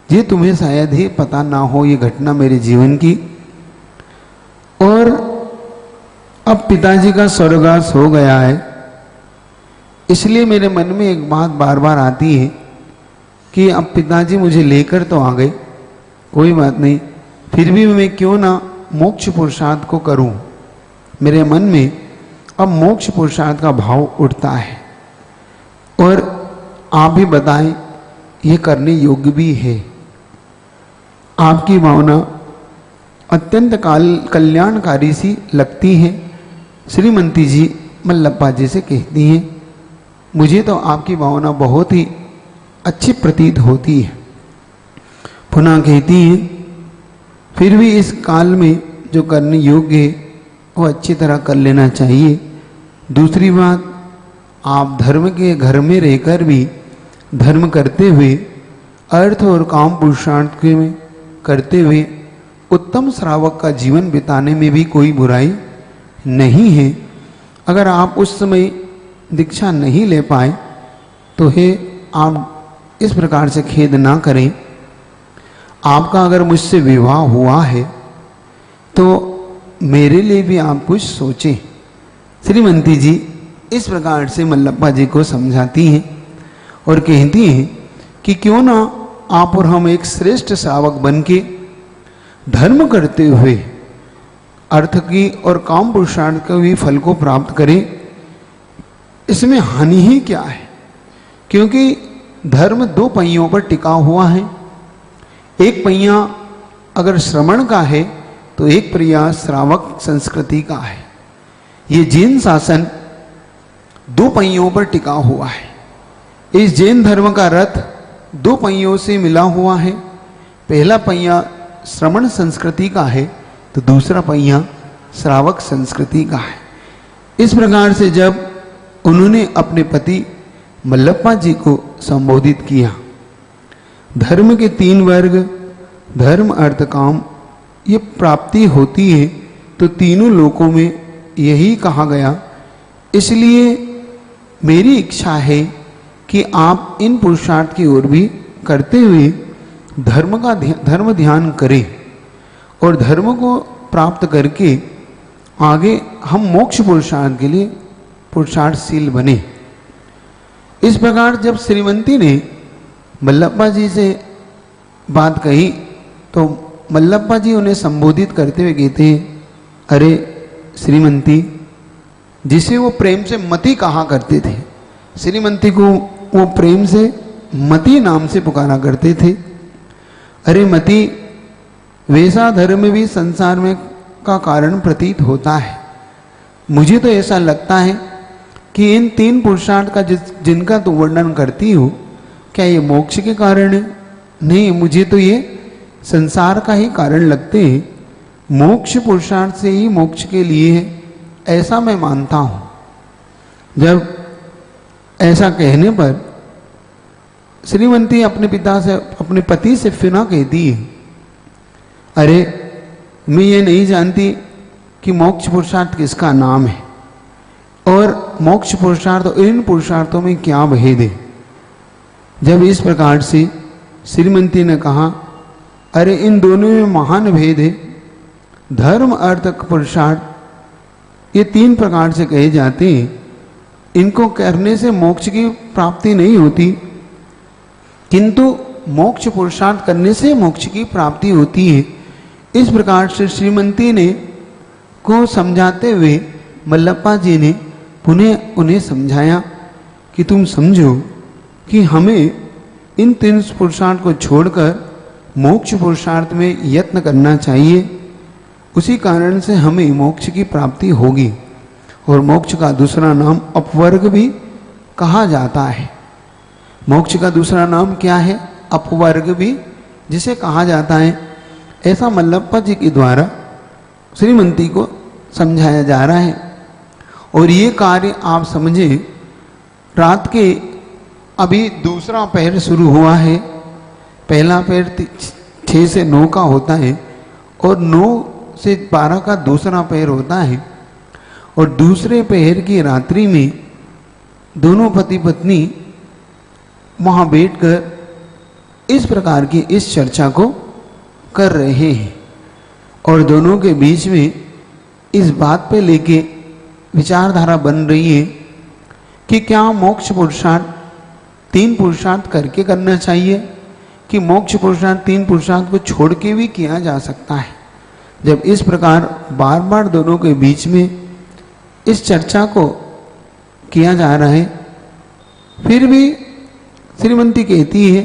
ये तुम्हें शायद ही पता ना हो ये घटना मेरे जीवन की। और अब पिताजी का स्वर्गवास हो गया है, इसलिए मेरे मन में एक बात बार बार आती है कि अब पिताजी मुझे लेकर तो आ गए, कोई बात नहीं, फिर भी मैं क्यों ना मोक्ष पुरुषार्थ को करूं। मेरे मन में अब मोक्ष पुरुषार्थ का भाव उठता है। और आप भी बताएं, ये करने योग्य भी है। आपकी भावना अत्यंत कल्याणकारी सी लगती है। श्रीमती जी मल्लप्पा जी से कहती हैं, मुझे तो आपकी भावना बहुत ही अच्छी प्रतीत होती है। पुनः कहती हैं, फिर भी इस काल में जो करने योग्य है वो अच्छी तरह कर लेना चाहिए। दूसरी बात, आप धर्म के घर में रहकर भी धर्म करते हुए, अर्थ और काम पुरुषार्थ में करते हुए उत्तम श्रावक का जीवन बिताने में भी कोई बुराई नहीं है। अगर आप उस समय दीक्षा नहीं ले पाए तो है आप इस प्रकार से खेद ना करें। आपका अगर मुझसे विवाह हुआ है तो मेरे लिए भी आप कुछ सोचें। श्रीमती जी इस प्रकार से मल्लप्पा जी को समझाती हैं और कहती हैं कि क्यों ना आप और हम एक श्रेष्ठ श्रावक बन के धर्म करते हुए अर्थ की और काम पुरुषार्थ के भी फल को प्राप्त करें। इसमें हानि ही क्या है, क्योंकि धर्म दो पहियों पर टिका हुआ है। एक पहिया अगर श्रवण का है तो एक पहिया श्रावक संस्कृति का है। ये जैन शासन दो पहियों पर टिका हुआ है। इस जैन धर्म का रथ दो पहियों से मिला हुआ है। पहला पहिया श्रवण संस्कृति का है तो दूसरा पहिया श्रावक संस्कृति का है। इस प्रकार से जब उन्होंने अपने पति मल्लप्पा जी को संबोधित किया, धर्म के तीन वर्ग धर्म अर्थ काम ये प्राप्ति होती है तो तीनों लोकों में यही कहा गया, इसलिए मेरी इच्छा है कि आप इन पुरुषार्थ की ओर भी करते हुए धर्म ध्यान करें और धर्म को प्राप्त करके आगे हम मोक्ष पुरुषार्थ के लिए पुरुषार्थशील बने। इस प्रकार जब श्रीमती ने मल्लप्पा जी से बात कही तो मल्लप्पा जी उन्हें संबोधित करते हुए कहते हैं, अरे श्रीमती, जिसे वो प्रेम से मती कहा करते थे, श्रीमती को वो प्रेम से मती नाम से पुकारा करते थे। अरे मती, वैसा धर्म भी संसार में का कारण प्रतीत होता है। मुझे तो ऐसा लगता है कि इन तीन पुरुषार्थ का जिनका तू वर्णन करती हो, क्या ये मोक्ष के कारण है? नहीं, मुझे तो ये संसार का ही कारण लगते हैं। मोक्ष पुरुषार्थ से ही मोक्ष के लिए है, ऐसा मैं मानता हूं। जब ऐसा कहने पर श्रीमती अपने पिता से, अपने पति से फिर कहती है, अरे मैं ये नहीं जानती कि मोक्ष पुरुषार्थ किसका नाम है और मोक्ष पुरुषार्थ और इन पुरुषार्थों में क्या भेद है। जब इस प्रकार से श्रीमती ने कहा, अरे इन दोनों में महान भेद है। धर्म अर्थ पुरुषार्थ ये तीन प्रकार से कहे जाते हैं। इनको करने से मोक्ष की प्राप्ति नहीं होती, किंतु मोक्ष पुरुषार्थ करने से मोक्ष की प्राप्ति होती है। इस प्रकार से श्रीमती ने को समझाते हुए मल्लप्पा जी ने पुनः उन्हें समझाया कि तुम समझो कि हमें इन तीन पुरुषार्थ को छोड़कर मोक्ष पुरुषार्थ में यत्न करना चाहिए। उसी कारण से हमें मोक्ष की प्राप्ति होगी। और मोक्ष का दूसरा नाम अपवर्ग भी कहा जाता है। मोक्ष का दूसरा नाम क्या है? अपवर्ग भी जिसे कहा जाता है। ऐसा मल्लप्पा जी के द्वारा श्रीमती को समझाया जा रहा है। और ये कार्य आप समझे, रात के अभी दूसरा पहर शुरू हुआ है। पहला पहर 6 से 9 का होता है और 9 से 12 का दूसरा पहर होता है। और दूसरे पहर की रात्रि में दोनों पति पत्नी वहाँ बैठकर इस प्रकार की इस चर्चा को कर रहे हैं और दोनों के बीच में इस बात पे लेके विचारधारा बन रही है कि क्या मोक्ष पुरुषार्थ 3 पुरुषार्थ करके करना चाहिए कि मोक्ष पुरुषार्थ 3 पुरुषार्थ को छोड़ के भी किया जा सकता है। जब इस प्रकार बार बार दोनों के बीच में इस चर्चा को किया जा रहा है, फिर भी श्रीमती कहती है,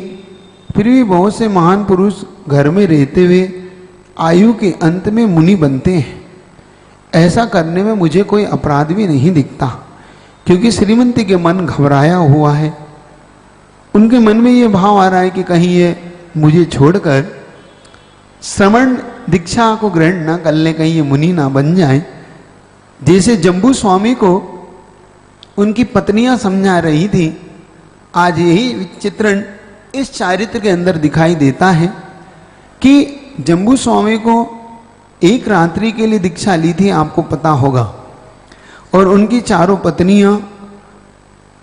फिर भी बहुत से महान पुरुष घर में रहते हुए आयु के अंत में मुनि बनते हैं। ऐसा करने में मुझे कोई अपराध भी नहीं दिखता, क्योंकि श्रीमती के मन घबराया हुआ है। उनके मन में ये भाव आ रहा है कि कहीं ये मुझे छोड़कर श्रवण दीक्षा को ग्रहण ना कर ले, कहीं ये मुनि ना बन जाए। जैसे जम्बू स्वामी को उनकी पत्नियां समझा रही थी, आज यही चित्रण इस चारित्र के अंदर दिखाई देता है कि जम्बू स्वामी को एक रात्रि के लिए दीक्षा ली थी, आपको पता होगा। और उनकी चारों पत्नियां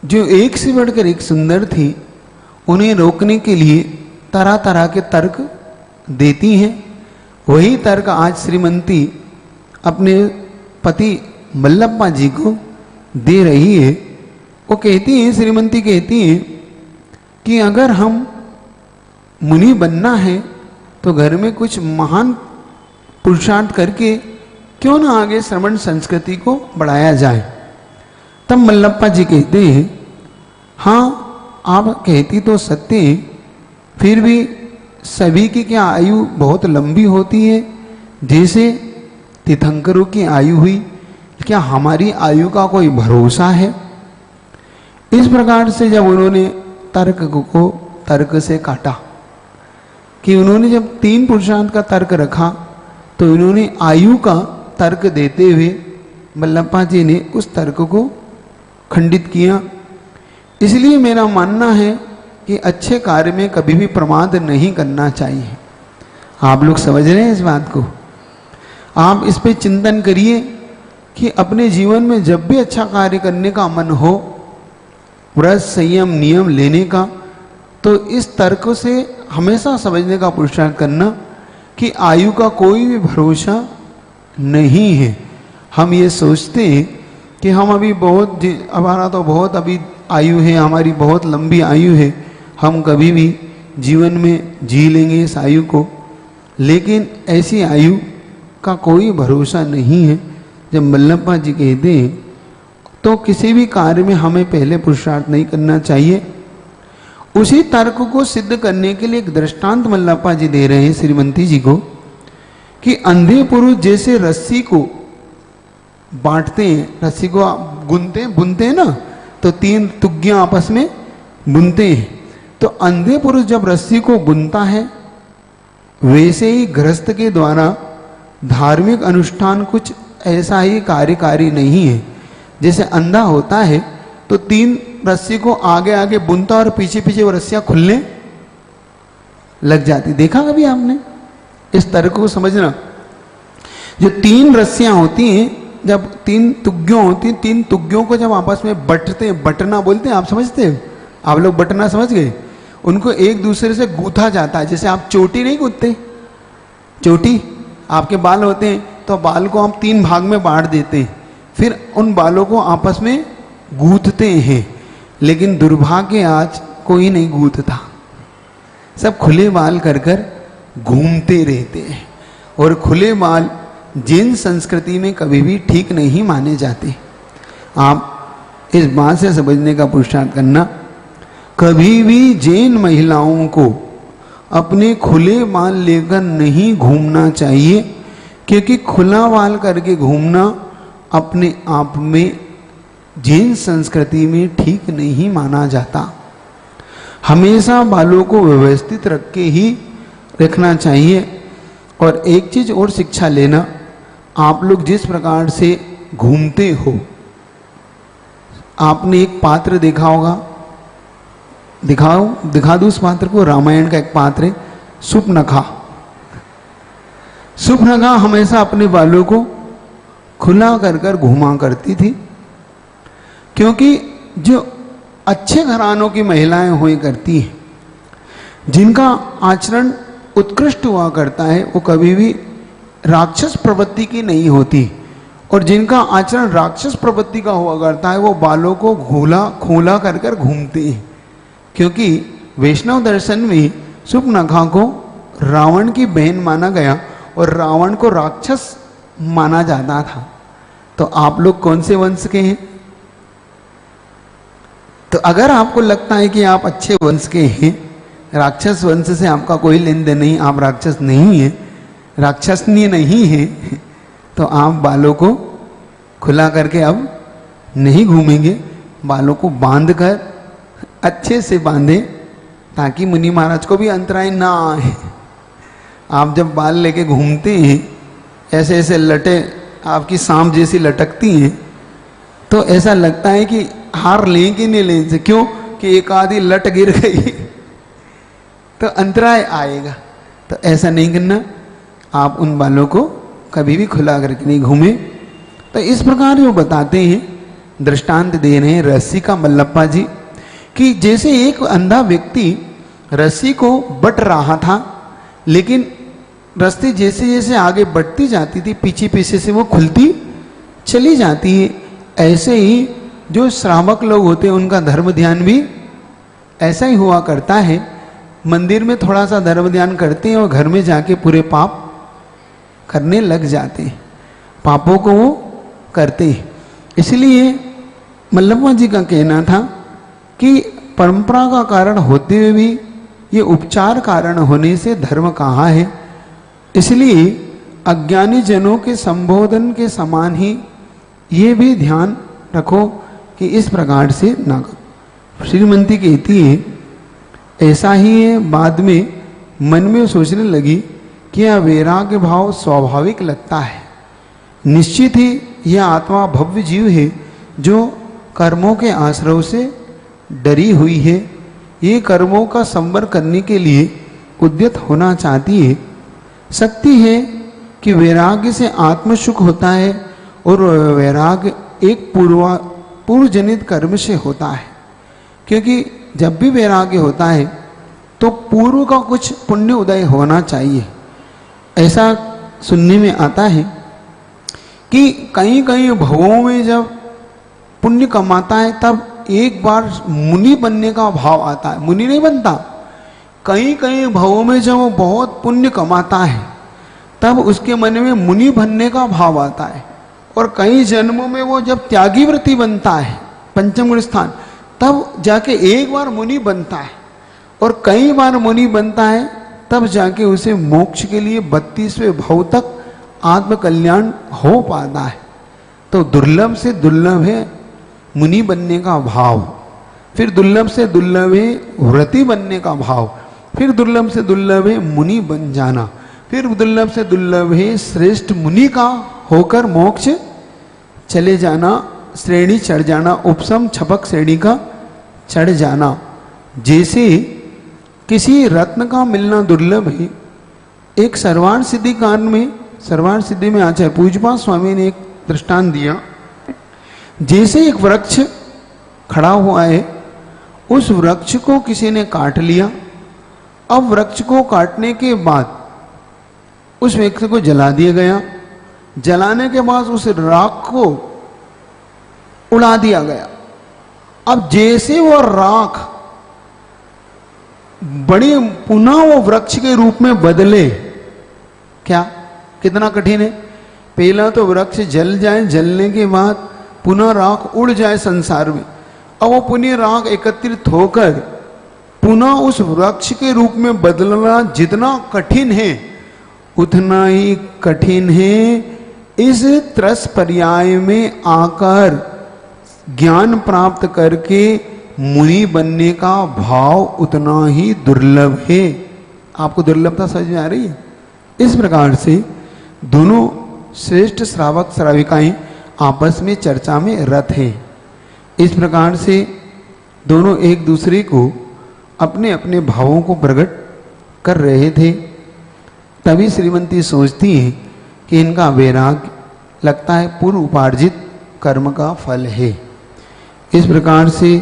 जो एक से बढ़कर एक सुंदर थी, उन्हें रोकने के लिए तरह तरह के तर्क देती हैं। वही तर्क आज श्रीमती अपने पति मल्लप्पा जी को दे रही है। वो कहती है, श्रीमती कहती है कि अगर हम मुनि बनना है तो घर में कुछ महान पुरुषार्थ करके क्यों ना आगे श्रवण संस्कृति को बढ़ाया जाए। तब मल्लप्पा जी कहते हैं, हाँ आप कहती तो सत्य है, फिर भी सभी की क्या आयु बहुत लंबी होती है, जैसे तीर्थंकरों की आयु हुई, क्या हमारी आयु का कोई भरोसा है। इस प्रकार से जब उन्होंने तर्क को तर्क से काटा कि उन्होंने जब 3 पुरुषार्थ का तर्क रखा तो इन्होंने आयु का तर्क देते हुए मल्लप्पा जी ने उस तर्क को खंडित किया। इसलिए मेरा मानना है कि अच्छे कार्य में कभी भी प्रमाद नहीं करना चाहिए। आप लोग समझ रहे हैं इस बात को? आप इस पे चिंतन करिए कि अपने जीवन में जब भी अच्छा कार्य करने का मन हो, व्रत संयम नियम लेने का, तो इस तर्क से हमेशा समझने का पुरुषार्थ करना कि आयु का कोई भी भरोसा नहीं है। हम ये सोचते हैं कि हम अभी बहुत, हमारा तो बहुत अभी आयु है, हमारी बहुत लंबी आयु है, हम कभी भी जीवन में जी लेंगे इस आयु को, लेकिन ऐसी आयु का कोई भरोसा नहीं है। जब मल्लप्पा जी कहते हैं तो किसी भी कार्य में हमें पहले पुरुषार्थ नहीं करना चाहिए। उसी तर्क को सिद्ध करने के लिए एक दृष्टांत मल्लप्पा जी दे रहे हैं श्रीमती जी को कि अंधे पुरुष जैसे रस्सी को बांटते हैं, रस्सी को बुनते हैं ना, तो 3 तुग्गियां आपस में बुनते हैं। तो अंधे पुरुष जब रस्सी को बुनता है, वैसे ही गृहस्थ के द्वारा धार्मिक अनुष्ठान कुछ ऐसा ही कार्यकारी नहीं है। जैसे अंधा होता है तो 3 रस्सी को आगे आगे बुनता और पीछे पीछे वो रस्सियां खुलने लग जाती। देखा कभी आपने? इस तर्क को समझना। जो 3 रस्सियां होती हैं, जब 3 तुग्गियां होती हैं, 3 तुग्गियों को जब आपस में बटते हैं, बटना बोलते हैं, आप समझते हो? आप लोग बटना समझ गए? उनको एक दूसरे से गूंथा जाता है। जैसे आप चोटी नहीं गूंथते, चोटी आपके बाल होते हैं तो बाल को हम 3 भाग में बांट देते हैं, फिर उन बालों को आपस में गूंथते हैं। लेकिन दुर्भाग्य आज कोई नहीं गूंथता, सब खुले बाल कर कर घूमते रहते हैं। और खुले बाल जैन संस्कृति में कभी भी ठीक नहीं माने जाते। आप इस बात से समझने का पुरुषार्थ करना, कभी भी जैन महिलाओं को अपने खुले बाल लेकर नहीं घूमना चाहिए, क्योंकि खुला बाल करके घूमना अपने आप में जैन संस्कृति में ठीक नहीं माना जाता। हमेशा बालों को व्यवस्थित रख के ही रखना चाहिए। और एक चीज और शिक्षा लेना, आप लोग जिस प्रकार से घूमते हो, आपने एक पात्र देखा होगा, दिखा दो उस पात्र को। रामायण का एक पात्र है सुपनखा। सुपनखा हमेशा अपने बालों को खुला कर कर घुमा करती थी, क्योंकि जो अच्छे घरानों की महिलाएं हुई करती हैं, जिनका आचरण उत्कृष्ट हुआ करता है, वो कभी भी राक्षस प्रवृत्ति की नहीं होती। और जिनका आचरण राक्षस प्रवृत्ति का हुआ करता है, वो बालों को खोला कर कर घूमते हैं। क्योंकि वैष्णव दर्शन में सुपनखा को रावण की बहन माना गया और रावण को राक्षस माना जाता था। तो आप लोग कौन से वंश के हैं? तो अगर आपको लगता है कि आप अच्छे वंश के हैं, राक्षस वंश से आपका कोई लेन देन नहीं, आप राक्षस नहीं है, राक्षसनीय नहीं है, तो आप बालों को खुला करके अब नहीं घूमेंगे। बालों को बांध कर अच्छे से बांधे, ताकि मुनि महाराज को भी अंतराय ना आए। आप जब बाल लेके घूमते हैं, ऐसे ऐसे लटे आपकी सांप जैसी लटकती हैं, तो ऐसा लगता है कि हार लें कि नहीं लें। क्यों? कि एक आधी लट गिर गई तो अंतराय आएगा। तो ऐसा नहीं करना, आप उन बालों को कभी भी खुला करके नहीं घूमे। तो इस प्रकार वो बताते हैं, दृष्टांत दे रहे हैं रस्सी का मल्लप्पा जी, कि जैसे एक अंधा व्यक्ति रस्सी को बट रहा था, लेकिन रस्सी जैसे जैसे आगे बढ़ती जाती थी, पीछे पीछे से वो खुलती चली जाती है। ऐसे ही जो श्रावक लोग होते हैं उनका धर्म ध्यान भी ऐसा ही हुआ करता है। मंदिर में थोड़ा सा धर्म ध्यान करते हैं और घर में जाके पूरे पाप करने लग जाते हैं, पापों को वो करते हैं। इसलिए मल्लप्पा जी का कहना था कि परंपरा का कारण होते हुए भी ये उपचार कारण होने से धर्म कहाँ है। इसलिए अज्ञानी जनों के संबोधन के समान ही ये भी ध्यान रखो कि इस प्रकार से ना करो। श्रीमती कहती है ऐसा ही है। बाद में मन में सोचने लगी कि यह वैराग्य भाव स्वाभाविक लगता है। निश्चित ही यह आत्मा भव्य जीव है जो कर्मों के आश्रय से डरी हुई है। ये कर्मों का संवर करने के लिए उद्यत होना चाहती है। सत्य है कि वैराग्य से आत्म सुख होता है और वैराग्य एक पूर्व जनित कर्म से होता है, क्योंकि जब भी वैराग्य होता है तो पूर्व का कुछ पुण्य उदय होना चाहिए। ऐसा सुनने में आता है कि कई कई भवों में जब पुण्य कमाता है तब एक बार मुनि बनने का भाव आता है, मुनि नहीं बनता। कई कई भवों में जब वो बहुत पुण्य कमाता है तब उसके मन में मुनि बनने का भाव आता है। और कई जन्मों में वो जब त्यागी व्रती बनता है, पंचम गुण स्थान, तब जाके एक बार मुनि बनता है। और कई बार मुनि बनता है तब जाके उसे मोक्ष के लिए 32वें भव तक आत्मकल्याण हो पाता है। तो दुर्लभ से दुर्लभ है मुनि बनने का भाव, फिर दुर्लभ से दुर्लभ है व्रती बनने का भाव, फिर दुर्लभ से दुर्लभ है मुनि बन जाना, फिर दुर्लभ से दुर्लभ है श्रेष्ठ मुनि का होकर मोक्ष चले जाना, श्रेणी चढ़ जाना, उपसम छपक श्रेणी का चढ़ जाना। जैसे किसी रत्न का मिलना दुर्लभ है। एक सर्वाण सिद्धि कांड में, सर्वाण सिद्धि में आचार्य पूज्यपाद स्वामी ने एक दृष्टांत दिया। जैसे एक वृक्ष खड़ा हुआ है, उस वृक्ष को किसी ने काट लिया। अब वृक्ष को काटने के बाद उस व्यक्ति को जला दिया गया। जलाने के बाद उस राख को उड़ा दिया गया। अब जैसे वो राख बड़ी पुनः वो वृक्ष के रूप में बदले, क्या कितना कठिन है। पहला तो वृक्ष जल जाए, जलने के बाद पुनः राख उड़ जाए संसार में। अब वो पुनः राख एकत्रित होकर पुनः उस वृक्ष के रूप में बदलना जितना कठिन है उतना ही कठिन है इस त्रस पर्याय में आकर ज्ञान प्राप्त करके मुनि बनने का भाव उतना ही दुर्लभ है। आपको दुर्लभता समझ में आ रही है। इस प्रकार से दोनों श्रेष्ठ श्रावक श्राविकाएं आपस में चर्चा में रत हैं। इस प्रकार से दोनों एक दूसरे को अपने अपने भावों को प्रकट कर रहे थे। तभी श्रीमती सोचती है कि इनका वैराग्य लगता है पूर्व उपार्जित कर्म का फल है। इस प्रकार से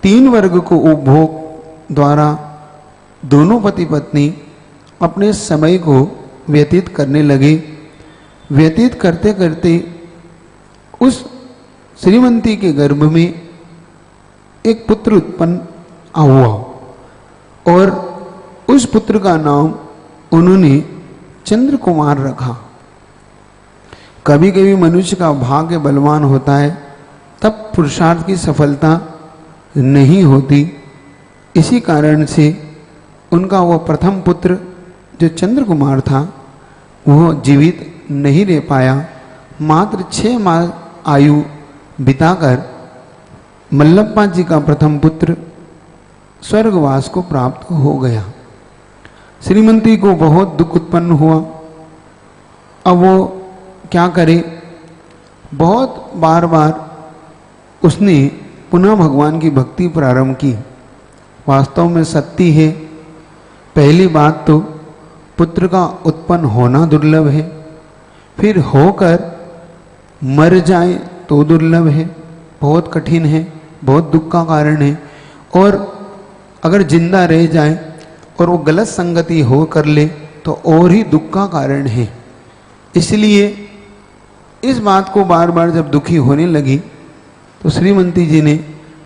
3 वर्ग को उपभोग द्वारा दोनों पति पत्नी अपने समय को व्यतीत करने लगे। व्यतीत करते करते उस श्रीमती के गर्भ में एक पुत्र उत्पन्न हुआ और उस पुत्र का नाम उन्होंने चंद्र कुमार रखा। कभी कभी मनुष्य का भाग्य बलवान होता है तब पुरुषार्थ की सफलता नहीं होती। इसी कारण से उनका वह प्रथम पुत्र जो चंद्र कुमार था वह जीवित नहीं रह पाया। मात्र 6 माह आयु बिताकर मल्लप्पा जी का प्रथम पुत्र स्वर्गवास को प्राप्त हो गया। श्रीमती को बहुत दुख उत्पन्न हुआ। अब वो क्या करे, बहुत बार बार उसने पुनः भगवान की भक्ति प्रारंभ की। वास्तव में सत्य है, पहली बात तो पुत्र का उत्पन्न होना दुर्लभ है, फिर होकर मर जाए तो दुर्लभ है, बहुत कठिन है, बहुत दुख का कारण है। और अगर जिंदा रह जाए और वो गलत संगति हो कर ले तो और ही दुख का कारण है। इसलिए इस बात को बार बार जब दुखी होने लगी तो श्रीमती जी ने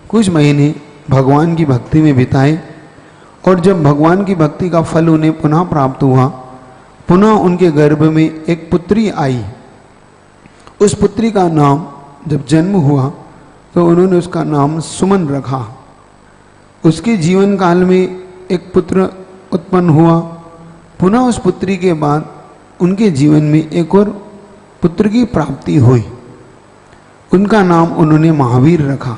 कुछ महीने भगवान की भक्ति में बिताए और जब भगवान की भक्ति का फल उन्हें पुनः प्राप्त हुआ, पुनः उनके गर्भ में एक पुत्री आई। उस पुत्री का नाम जब जन्म हुआ तो उन्होंने उसका नाम सुमन रखा। उसके जीवन काल में एक पुत्र उत्पन्न हुआ। पुनः उस पुत्री के बाद उनके जीवन में एक और पुत्र की प्राप्ति हुई। उनका नाम उन्होंने महावीर रखा।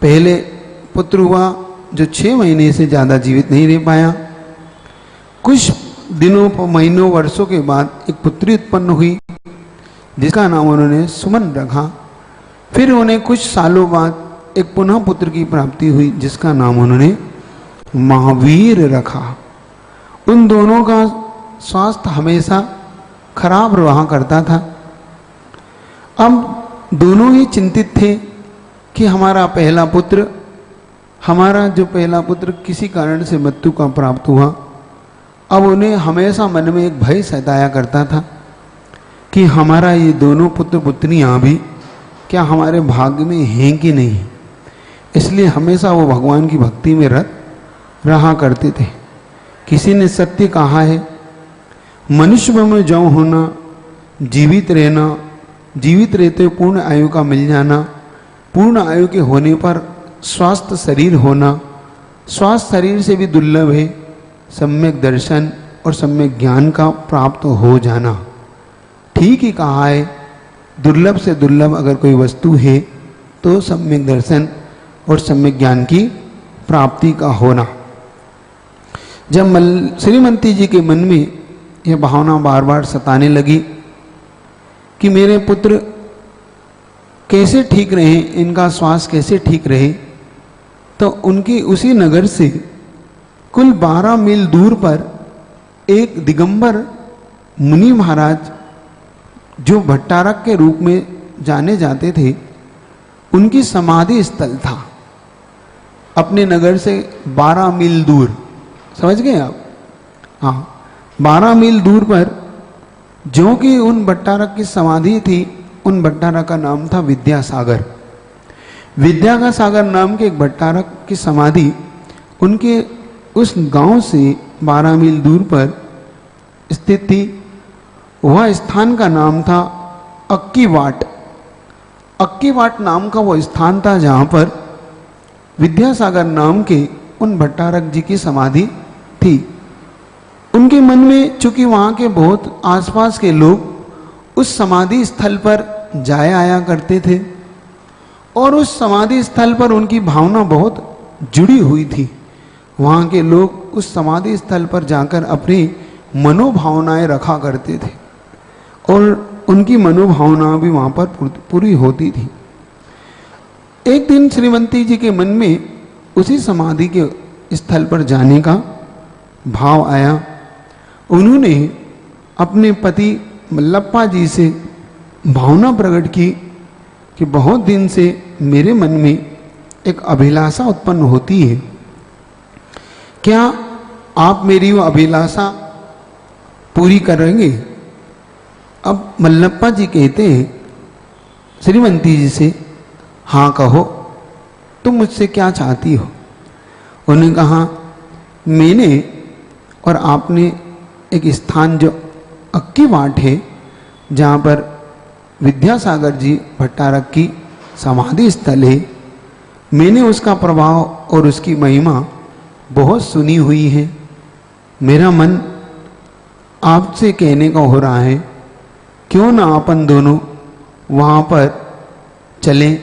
पहले पुत्र हुआ जो 6 महीने से ज़्यादा जीवित नहीं रह पाया। कुछ दिनों, महीनों, वर्षों के बाद एक पुत्री उत्पन्न हुई जिसका नाम उन्होंने सुमन रखा। फिर उन्हें कुछ सालों बाद एक पुनः पुत्र की प्राप्ति हुई जिसका नाम उन्होंने महावीर रखा। उन दोनों का स्वास्थ्य हमेशा खराब रहा करता था। अब दोनों ही चिंतित थे कि हमारा पहला पुत्र किसी कारण से मृत्यु का प्राप्त हुआ। अब उन्हें हमेशा मन में एक भय सताया करता था कि हमारा ये दोनों पुत्र पुत्रियां भी क्या हमारे भाग्य में हैं कि नहीं। इसलिए हमेशा वो भगवान की भक्ति में रत रहा करते थे। किसी ने सत्य कहा है, मनुष्य में जौ होना, जीवित रहना, जीवित रहते पूर्ण आयु का मिल जाना, पूर्ण आयु के होने पर स्वस्थ शरीर होना, स्वस्थ शरीर से भी दुर्लभ है सम्यक दर्शन और सम्यक ज्ञान का प्राप्त हो जाना। ठीक ही कहा है, दुर्लभ से दुर्लभ अगर कोई वस्तु है तो सम्यक दर्शन और सम्यक ज्ञान की प्राप्ति का होना। जब श्रीमती जी के मन में यह भावना बार बार सताने लगी कि मेरे पुत्र कैसे ठीक रहे, इनका श्वास कैसे ठीक रहे, तो उनकी उसी नगर से कुल 12 मील दूर पर एक दिगंबर मुनि महाराज जो भट्टारक के रूप में जाने जाते थे, उनकी समाधि स्थल था। अपने नगर से 12 मील दूर, समझ गए आप? हाँ, 12 मील दूर पर जो कि उन भट्टारक की समाधि थी, उन भट्टारक का नाम था विद्यासागर। विद्या का सागर नाम के एक भट्टारक की समाधि उनके उस गांव से 12 मील दूर पर स्थित थी। वह स्थान का नाम था अक्कीवाट। अक्कीवाट नाम का वो स्थान था जहाँ पर विद्यासागर नाम के उन भट्टारक जी की समाधि थी। उनके मन में चूंकि वहाँ के बहुत आसपास के लोग उस समाधि स्थल पर जाया आया करते थे और उस समाधि स्थल पर उनकी भावना बहुत जुड़ी हुई थी। वहाँ के लोग उस समाधि स्थल पर जाकर अपनी मनोभावनाएं रखा करते थे और उनकी मनोभावना भी वहाँ पर पूरी होती थी। एक दिन श्रीमती जी के मन में उसी समाधि के स्थल पर जाने का भाव आया। उन्होंने अपने पति मल्लप्पा जी से भावना प्रकट की कि बहुत दिन से मेरे मन में एक अभिलाषा उत्पन्न होती है, क्या आप मेरी वो अभिलाषा पूरी करेंगे? अब मल्लप्पा जी कहते हैं श्रीमती जी से, हाँ कहो, तुम मुझसे क्या चाहती हो? उन्होंने कहा, मैंने और आपने एक स्थान जो अक्कीवाट है जहाँ पर विद्यासागर जी भट्टारक की समाधि स्थल है, मैंने उसका प्रभाव और उसकी महिमा बहुत सुनी हुई है। मेरा मन आपसे कहने का हो रहा है, क्यों ना अपन दोनों वहाँ पर चलें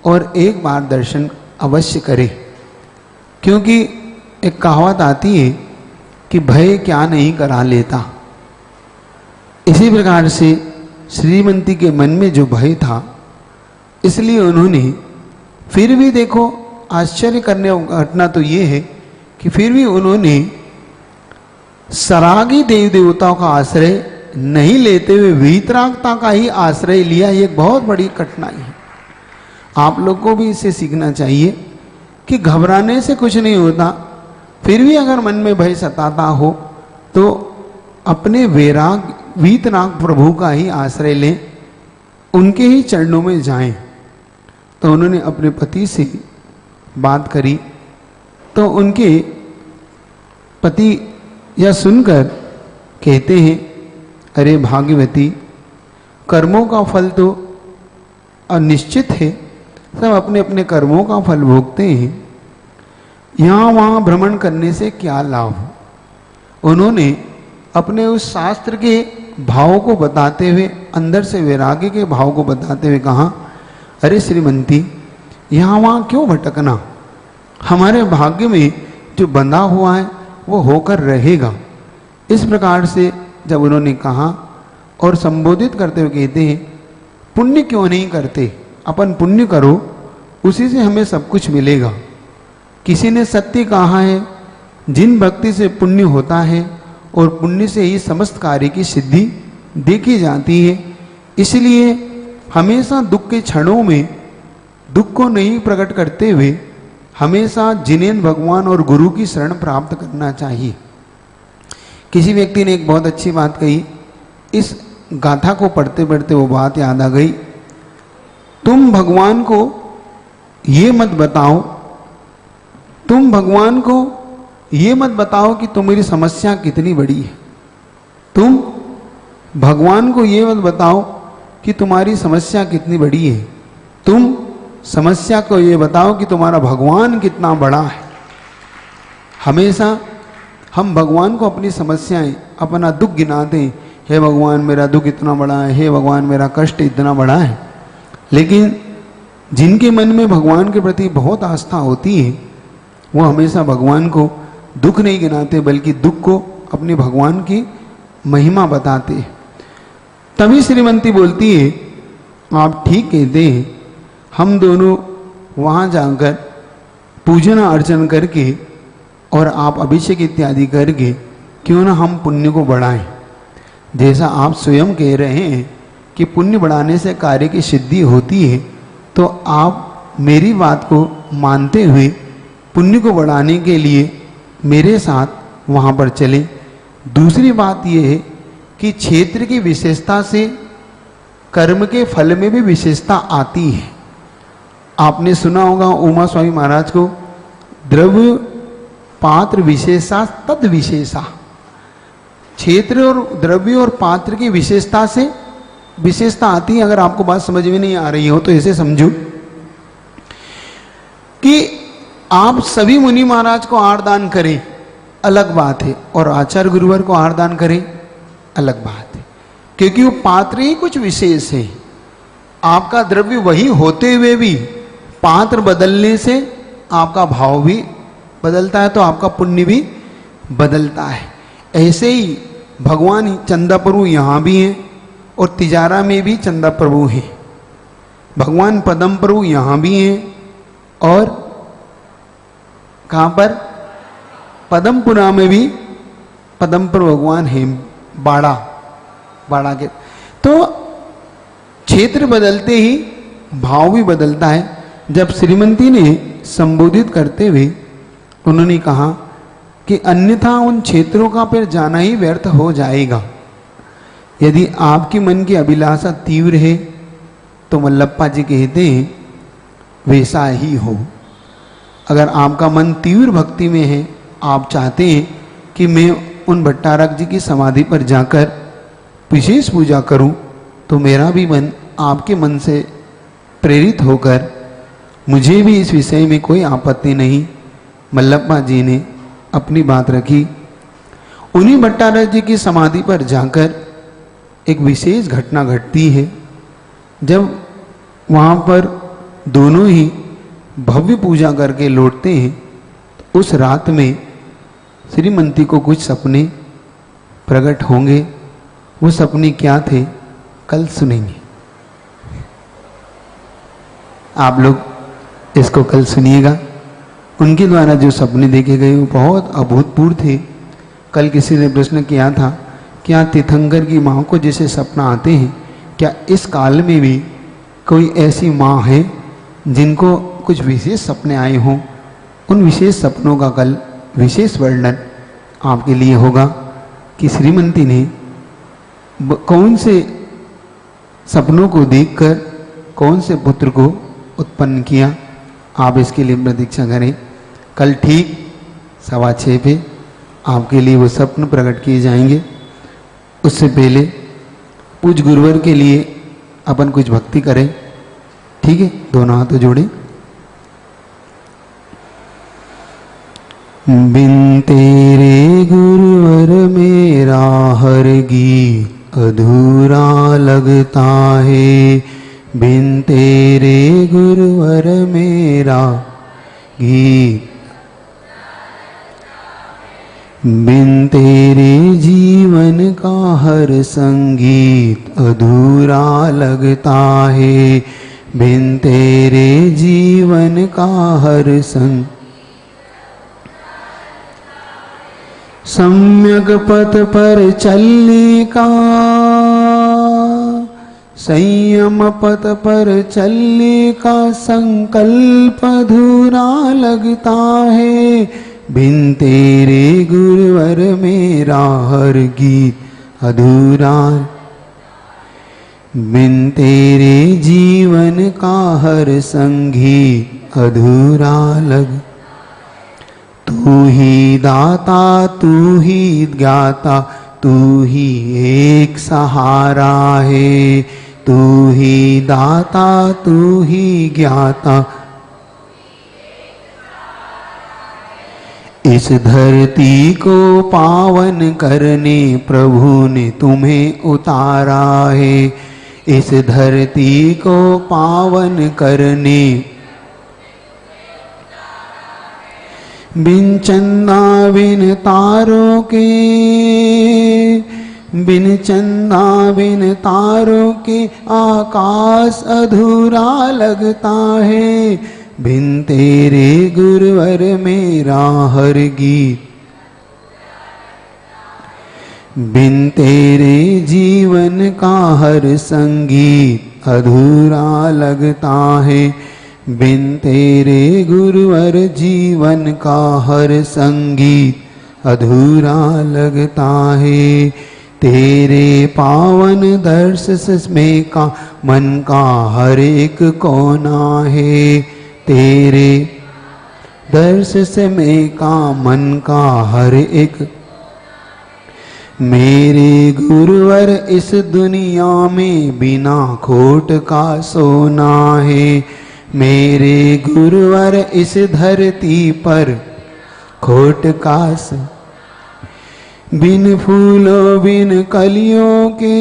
और एक बार दर्शन अवश्य करें। क्योंकि एक कहावत आती है कि भय क्या नहीं करा लेता। इसी प्रकार से श्रीमती के मन में जो भय था, इसलिए उन्होंने फिर भी, देखो आश्चर्य करने घटना तो ये है कि फिर भी उन्होंने सरागी देव देवताओं का आश्रय नहीं लेते हुए वीतरागता का ही आश्रय लिया। ये बहुत बड़ी कठिनाई है। आप लोग को भी इससे सीखना चाहिए कि घबराने से कुछ नहीं होता। फिर भी अगर मन में भय सताता हो तो अपने वीतराग प्रभु का ही आश्रय लें, उनके ही चरणों में जाएं। तो उन्होंने अपने पति से बात करी, तो उनके पति यह सुनकर कहते हैं, अरे भाग्यवती, कर्मों का फल तो अनिश्चित है, सब अपने अपने कर्मों का फल भोगते हैं, यहाँ वहाँ भ्रमण करने से क्या लाभ। उन्होंने अपने उस शास्त्र के भाव को बताते हुए, अंदर से वैराग्य के भाव को बताते हुए कहा, अरे श्रीमंती, यहाँ वहाँ क्यों भटकना, हमारे भाग्य में जो बंधा हुआ है वो होकर रहेगा। इस प्रकार से जब उन्होंने कहा और संबोधित करते हुए कहते हैं, पुण्य क्यों नहीं करते, अपन पुण्य करो, उसी से हमें सब कुछ मिलेगा। किसी ने सत्य कहा है, जिन भक्ति से पुण्य होता है और पुण्य से ही समस्त कार्य की सिद्धि देखी जाती है, इसलिए हमेशा दुख के क्षणों में दुख को नहीं प्रकट करते हुए हमेशा जिनेन भगवान और गुरु की शरण प्राप्त करना चाहिए। किसी व्यक्ति ने एक बहुत अच्छी बात कही, इस गाथा को पढ़ते पढ़ते वो बात याद आ गई, तुम भगवान को ये मत बताओ, तुम भगवान को ये मत बताओ कि तुम्हारी समस्या कितनी बड़ी है, तुम भगवान को ये मत बताओ कि तुम्हारी समस्या कितनी बड़ी है, तुम समस्या को ये बताओ कि तुम्हारा भगवान कितना बड़ा है। हमेशा हम भगवान को अपनी समस्याएं, अपना दुख गिनाते हैं, हे भगवान मेरा दुख इतना बड़ा है, हे भगवान मेरा कष्ट इतना बड़ा है। लेकिन जिनके मन में भगवान के प्रति बहुत आस्था होती है, वो हमेशा भगवान को दुख नहीं गिनाते, बल्कि दुख को अपने भगवान की महिमा बताते हैं। तभी श्रीमंती बोलती है, आप ठीक कहते हैं, हम दोनों वहाँ जाकर पूजना अर्चन करके और आप अभिषेक इत्यादि करके क्यों ना हम पुण्य को बढ़ाएं। जैसा आप स्वयं कह रहे हैं कि पुण्य बढ़ाने से कार्य की सिद्धि होती है, तो आप मेरी बात को मानते हुए पुण्य को बढ़ाने के लिए मेरे साथ वहाँ पर चलें। दूसरी बात यह है कि क्षेत्र की विशेषता से कर्म के फल में भी विशेषता आती है। आपने सुना होगा उमा स्वामी महाराज को, द्रव्य पात्र विशेषा तद विशेषा, क्षेत्र और द्रव्य और पात्र की विशेषता से विशेषता आती है। अगर आपको बात समझ में नहीं आ रही हो तो ऐसे समझो कि आप सभी मुनि महाराज को आरदान करें, अलग बात है, और आचार्य गुरुवर को आरदान करें, अलग बात है, क्योंकि वो पात्र ही कुछ विशेष है। आपका द्रव्य वही होते हुए भी पात्र बदलने से आपका भाव भी बदलता है, तो आपका पुण्य भी बदलता है। ऐसे ही भगवान चंदा प्रभु यहाँ भी हैं और तिजारा में भी चंदा प्रभु हैं, भगवान पदम प्रभु यहाँ भी हैं और कहाँ पर पदमपुरा में भी पदम प्रभु भगवान हैं, बाड़ा के। तो क्षेत्र बदलते ही भाव भी बदलता है। जब श्रीमंती ने संबोधित करते हुए उन्होंने कहा कि अन्यथा उन क्षेत्रों का फिर जाना ही व्यर्थ हो जाएगा। यदि आपकी मन की अभिलाषा तीव्र है तो मल्लप्पा जी कहते हैं वैसा ही हो। अगर आपका मन तीव्र भक्ति में है, आप चाहते हैं कि मैं उन भट्टारक जी की समाधि पर जाकर विशेष पूजा करूं, तो मेरा भी मन आपके मन से प्रेरित होकर, मुझे भी इस विषय में कोई आपत्ति नहीं। मल्लप्पा जी ने अपनी बात रखी। उन्हीं भट्टारक जी की समाधि पर जाकर एक विशेष घटना घटती है। जब वहाँ पर दोनों ही भव्य पूजा करके लौटते हैं, तो उस रात में श्रीमंती को कुछ सपने प्रकट होंगे। वो सपने क्या थे, कल सुनेंगे। आप लोग इसको कल सुनिएगा। उनके द्वारा जो सपने देखे गए वो बहुत अभूतपूर्व थे। कल किसी ने प्रश्न किया था, क्या तीर्थंकर की माँ को जैसे सपना आते हैं, क्या इस काल में भी कोई ऐसी माँ है जिनको कुछ विशेष सपने आए हों? उन विशेष सपनों का कल विशेष वर्णन आपके लिए होगा कि श्रीमंती ने कौन से सपनों को देखकर कौन से पुत्र को उत्पन्न किया। आप इसके लिए प्रतीक्षा करें। कल ठीक 6:15 पे आपके लिए वो स्वप्न प्रकट किए जाएंगे। उससे पहले पूज गुरुवर के लिए अपन कुछ भक्ति करें। ठीक है, दोनों हाथ जोड़ें। बिन तेरे गुरुवर मेरा हर गीत अधूरा लगता है। बिन तेरे गुरुवर मेरा गीत, बिन तेरे जीवन का हर संगीत अधूरा लगता है। बिन तेरे जीवन का हर संग, सम्यक पथ पर चलने का, संयम पथ पर चलने का संकल्प अधूरा लगता है। बिन तेरे गुरुवर मेरा हर गीत अधूरा, बिन तेरे जीवन का हर संगीत अधूरा लग। तू ही दाता, तू ही ज्ञाता, तू ही एक सहारा है। तू ही दाता, तू ही ज्ञाता, इस धरती को पावन करने प्रभु ने तुम्हें उतारा है। इस धरती को पावन करने, बिन चंदा बिन तारों के, बिन चंदा बिन तारों के आकाश अधूरा लगता है। बिन तेरे गुरुवर मेरा हर गीत, बिन तेरे जीवन का हर संगीत अधूरा लगता है। बिन तेरे गुरुवर जीवन का हर संगीत अधूरा लगता है। तेरे पावन दर्श में का मन का हर एक कोना है। तेरे दर्श में का मन का हर एक, मेरे गुरुवर इस दुनिया में बिना खोट का सोना है। मेरे गुरुवर इस धरती पर खोट का बिन फूलों बिन कलियों के,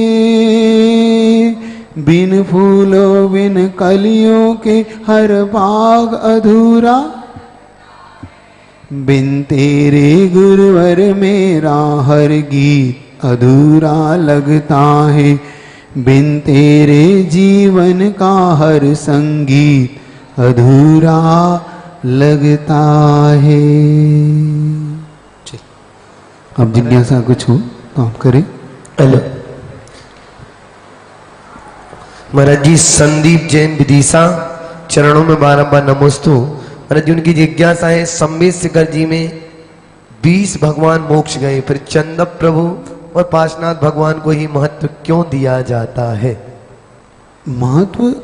बिन फूलों बिन कलियों के हर बाग अधूरा। बिन तेरे गुरुवर मेरा हर गीत अधूरा लगता है। बिन तेरे जीवन का हर संगीत अधूरा लगता है। अब जिज्ञासा कुछ हो तो आप करें। हेलो महाराज जी, संदीप जैन विदिशा, चरणों में बारंबार नमोस्तु। महाराज जी, उनकी जिज्ञासा है, संवेद शिखर जी में 20 भगवान मोक्ष गए, फिर चंदप प्रभु और पार्श्वनाथ भगवान को ही महत्व क्यों दिया जाता है? महत्व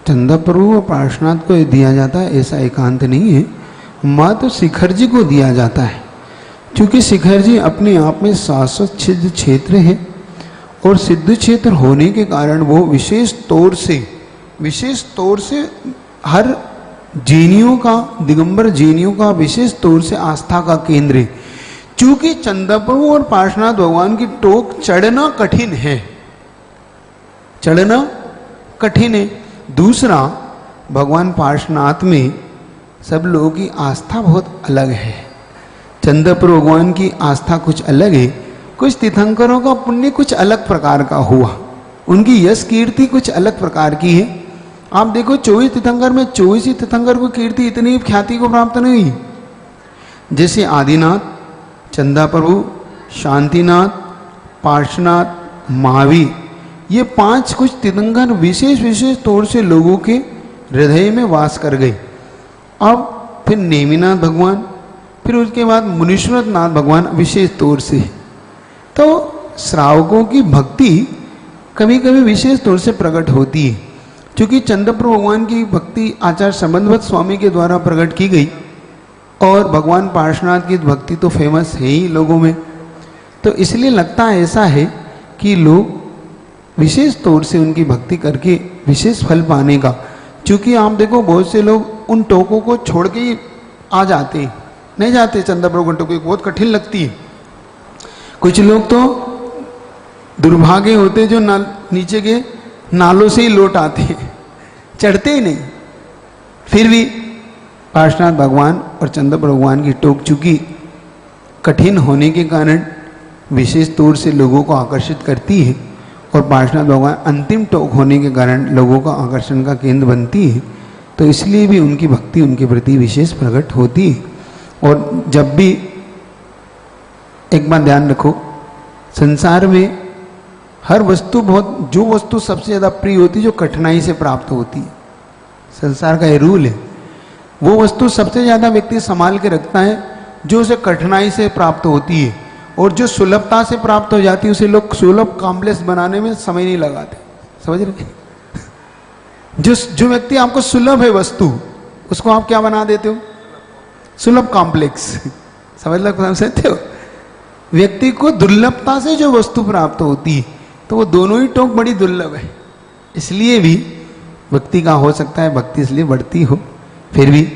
चंदप प्रभु और पार्श्वनाथ को दिया जाता है ऐसा एकांत नहीं है। महत्व शिखर जी को दिया जाता है, क्योंकि शिखर जी अपने आप में शाश्वत सिद्ध क्षेत्र है और सिद्ध क्षेत्र होने के कारण वो विशेष तौर से हर जैनियों का, दिगंबर जैनियों का विशेष तौर से आस्था का केंद्र है। चूंकि चंदप्रभु और पार्श्वनाथ भगवान की टोक चढ़ना कठिन है, चढ़ना कठिन है। दूसरा, भगवान पार्श्वनाथ में सब लोगों की आस्था बहुत अलग है। चंदप्रभु भगवान की आस्था कुछ अलग है। कुछ तीर्थंकरों का पुण्य कुछ अलग प्रकार का हुआ, उनकी यश कीर्ति कुछ अलग प्रकार की है। आप देखो 24 तीर्थंकर में 24 ही तीर्थंकर को कीर्ति इतनी ख्याति को प्राप्त नहीं हुई। जैसे आदिनाथ, चंदा प्रभु, शांतिनाथ, पार्श्वनाथ, महावीर, ये 5 कुछ तीर्थंकर विशेष तौर से लोगों के हृदय में वास कर गए। अब फिर नेमिनाथ भगवान, फिर उसके बाद मुनीश्वरनाथ नाथ भगवान विशेष तौर से। तो श्रावकों की भक्ति कभी कभी विशेष तौर से प्रकट होती है। क्योंकि चंद्रप्रभु भगवान की भक्ति आचार्य संबंधवत स्वामी के द्वारा प्रकट की गई और भगवान पार्श्वनाथ की भक्ति तो फेमस है ही लोगों में, तो इसलिए लगता है ऐसा है कि लोग विशेष तौर से उनकी भक्ति करके विशेष फल पाने का, क्योंकि आप देखो बहुत से लोग उन टोकों को छोड़ के ही आ जाते हैं, नहीं जाते चंद्रप्रभु की टोको, बहुत कठिन लगती है। कुछ लोग तो दुर्भाग्य होते जो नीचे के नालों से ही लौट आते हैं, चढ़ते ही नहीं। फिर भी पार्श्वनाथ भगवान और चंद्रप्रभु भगवान की टोक चूंकि कठिन होने के कारण विशेष तौर से लोगों को आकर्षित करती है और पार्श्वनाथ भगवान अंतिम टोक होने के कारण लोगों का आकर्षण का केंद्र बनती है, तो इसलिए भी उनकी भक्ति उनके प्रति विशेष प्रकट होती है। और जब भी एक बात ध्यान रखो, संसार में हर वस्तु बहुत, जो वस्तु सबसे ज़्यादा प्रिय होती है जो कठिनाई से प्राप्त होती है, संसार का ये रूल है, वो वस्तु सबसे ज़्यादा व्यक्ति संभाल के रखता है जो उसे कठिनाई से प्राप्त होती है, और जो सुलभता से प्राप्त हो जाती है उसे लोग सुलभ कॉम्प्लेक्स बनाने में समय नहीं लगाते। समझ रहे? जो व्यक्ति आपको सुलभ है वस्तु, उसको आप क्या बना देते हो? सुलभ कॉम्प्लेक्स। समझते हो? व्यक्ति को दुर्लभता से जो वस्तु प्राप्त होती है, तो वो दोनों ही टोक बड़ी दुर्लभ है। इसलिए भी भक्ति का हो सकता है, भक्ति इसलिए बढ़ती हो, फिर भी